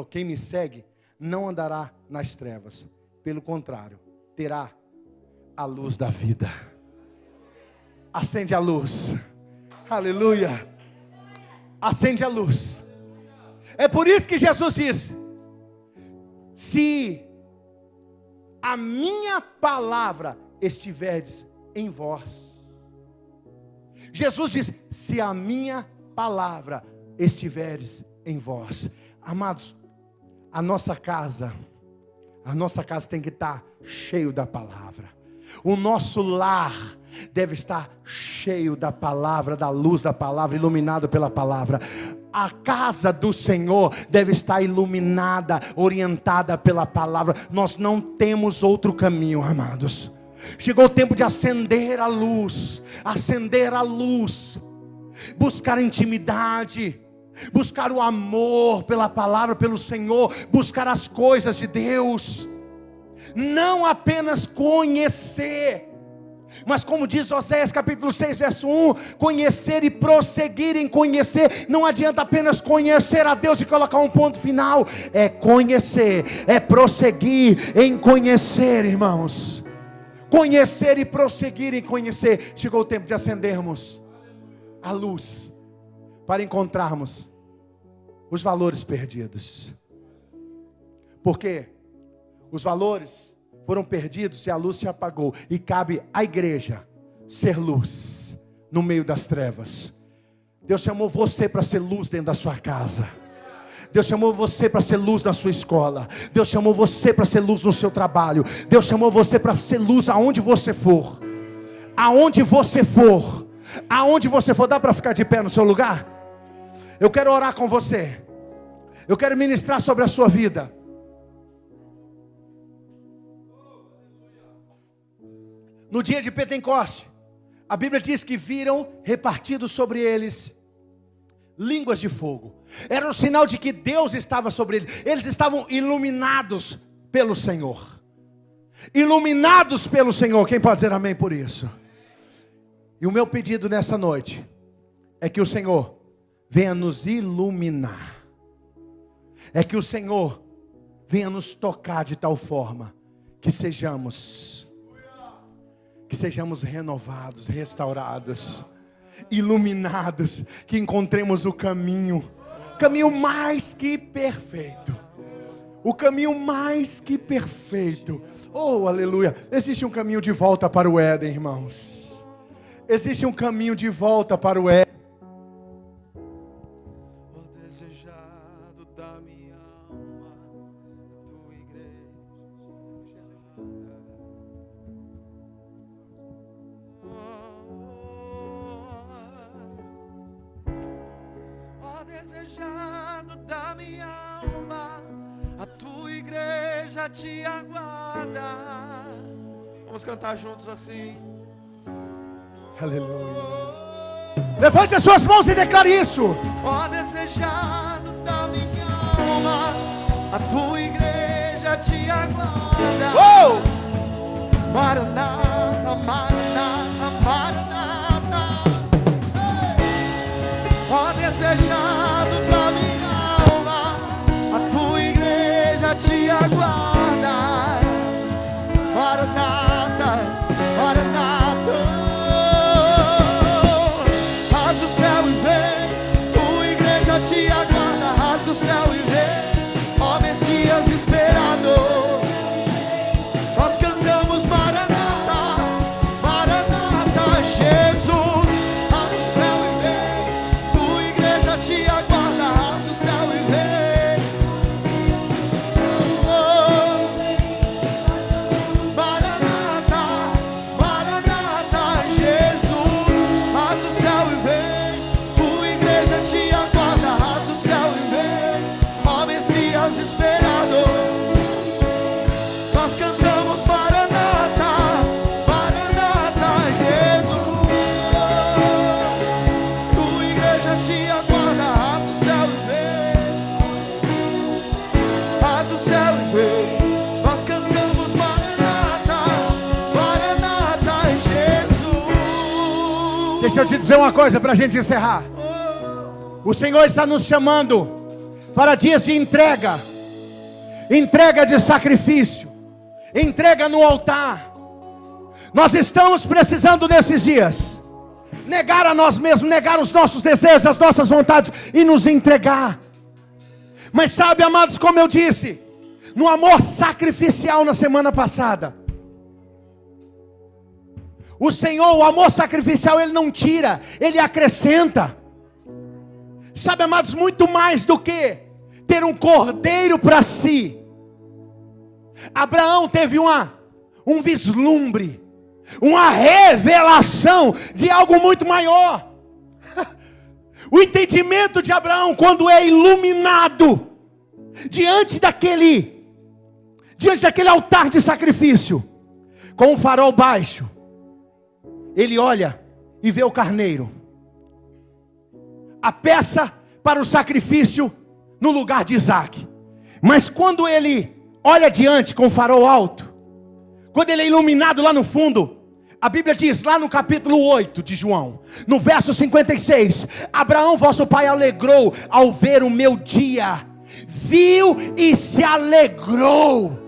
quem me segue, não andará nas trevas. Pelo contrário, terá a luz da vida. Acende a luz. Aleluia. Acende a luz. É por isso que Jesus disse: se a minha palavra estiverdes em vós. Jesus diz: se a minha palavra estiveres em vós. Amados, a nossa casa tem que estar cheio da palavra. O nosso lar deve estar cheio da palavra, da luz da palavra, iluminado pela palavra. A casa do Senhor deve estar iluminada, orientada pela palavra. Nós não temos outro caminho, amados. Chegou o tempo de acender a luz, buscar intimidade, buscar o amor pela palavra, pelo Senhor, buscar as coisas de Deus. Não apenas conhecer, mas como diz Oséias capítulo 6, verso 1, conhecer e prosseguir em conhecer. Não adianta apenas conhecer a Deus e colocar um ponto final. É conhecer, é prosseguir em conhecer, irmãos. Conhecer e prosseguir em conhecer. Chegou o tempo de acendermos a luz para encontrarmos os valores perdidos. Porque os valores foram perdidos e a luz se apagou. E cabe à igreja ser luz no meio das trevas. Deus chamou você para ser luz dentro da sua casa. Deus chamou você para ser luz na sua escola. Deus chamou você para ser luz no seu trabalho. Deus chamou você para ser luz aonde você for. Aonde você for. Aonde você for. Dá para ficar de pé no seu lugar? Eu quero orar com você. Eu quero ministrar sobre a sua vida. No dia de Pentecoste, a Bíblia diz que viram repartidos sobre eles línguas de fogo. Era um sinal de que Deus estava sobre eles. Eles estavam iluminados pelo Senhor. Iluminados pelo Senhor. Quem pode dizer amém por isso? E o meu pedido nessa noite é que o Senhor venha nos iluminar. É que o Senhor venha nos tocar de tal forma que sejamos renovados, restaurados, iluminados, que encontremos o caminho mais que perfeito. O caminho mais que perfeito. Oh, aleluia. Existe um caminho de volta para o Éden, irmãos. Existe um caminho de volta para o Éden. O desejado da minha alma, tua igreja. Ó desejado da minha alma, a tua igreja te aguarda. Vamos cantar juntos assim. Aleluia. Levante as suas mãos e declare isso. Ó desejado da minha alma, a tua igreja te aguarda. Maranata, Maranata, Maranata. Ó desejado da minha alma, a tua igreja te aguarda. Maranata, Maranata. Rasga o céu e vem, tua igreja te aguarda. Rasga o céu e vem, ó Messias esperado. Nós cantamos Maranata, Deixa eu te dizer uma coisa para a gente encerrar. O Senhor está nos chamando para dias de entrega. Entrega de sacrifício. Entrega no altar. Nós estamos precisando nesses dias negar a nós mesmos, negar os nossos desejos, as nossas vontades e nos entregar. Mas sabe, amados, como eu disse, no amor sacrificial na semana passada, o Senhor, o amor sacrificial, Ele não tira, Ele acrescenta. Sabe, amados, muito mais do que ter um cordeiro para si. Abraão teve um vislumbre, uma revelação de algo muito maior. O entendimento de Abraão, quando é iluminado diante daquele altar de sacrifício, com o farol baixo, ele olha e vê o carneiro, a peça para o sacrifício no lugar de Isaac. Mas quando ele olha adiante com o farol alto, quando ele é iluminado lá no fundo, a Bíblia diz, lá no capítulo 8 de João, no verso 56, Abraão, vosso pai, alegrou ao ver o meu dia, viu e se alegrou.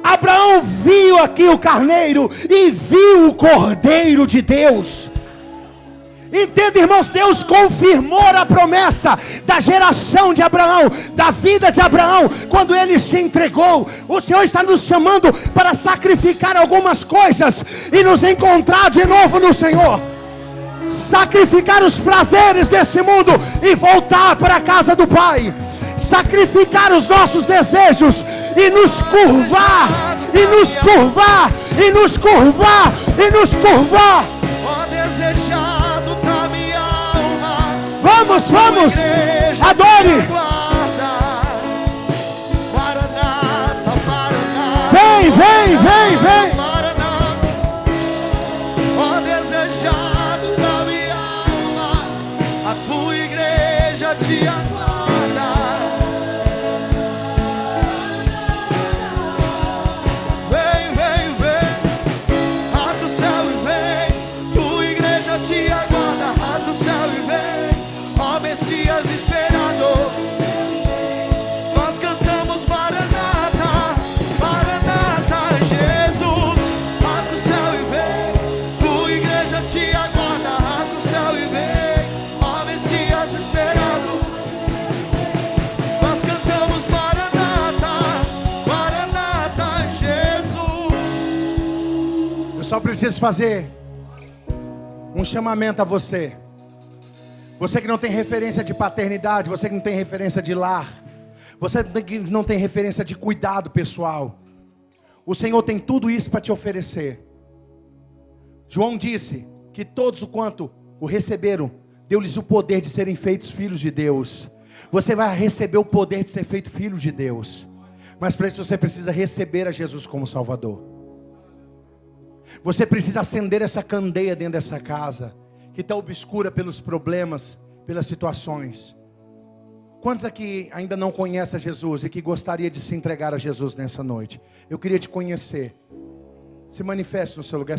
Abraão viu aqui o carneiro e viu o cordeiro de Deus. Entenda, irmãos, Deus confirmou a promessa da geração de Abraão, da vida de Abraão, quando ele se entregou. O Senhor está nos chamando para sacrificar algumas coisas e nos encontrar de novo no Senhor. Sacrificar os prazeres desse mundo e voltar para a casa do Pai. Sacrificar os nossos desejos e nos curvar, e nos curvar, e nos curvar, e nos curvar. Desejado da minha alma. Vamos, adore. Maranata, Maranata. Vem. Maranata. Ó desejado da minha alma, a tua igreja te aguarda. Te aguarda, rasga o céu e vem, ó Messias esperado. Nós cantamos Maranata, Maranata, Jesus. Rasga o céu e vem, tua igreja te aguarda, rasga o céu e vem, ó Messias esperado. Nós cantamos Maranata, Maranata, Jesus. Eu só preciso fazer um chamamento a você. Você que não tem referência de paternidade, você que não tem referência de lar, você que não tem referência de cuidado pessoal. O Senhor tem tudo isso para te oferecer. João disse que todos o quanto o receberam, deu-lhes o poder de serem feitos filhos de Deus. Você vai receber o poder de ser feito filho de Deus. Mas para isso você precisa receber a Jesus como Salvador. Você precisa acender essa candeia dentro dessa casa, que está obscura pelos problemas, pelas situações. Quantos aqui ainda não conhecem a Jesus e que gostaria de se entregar a Jesus nessa noite? Eu queria te conhecer. Se manifeste no seu lugar.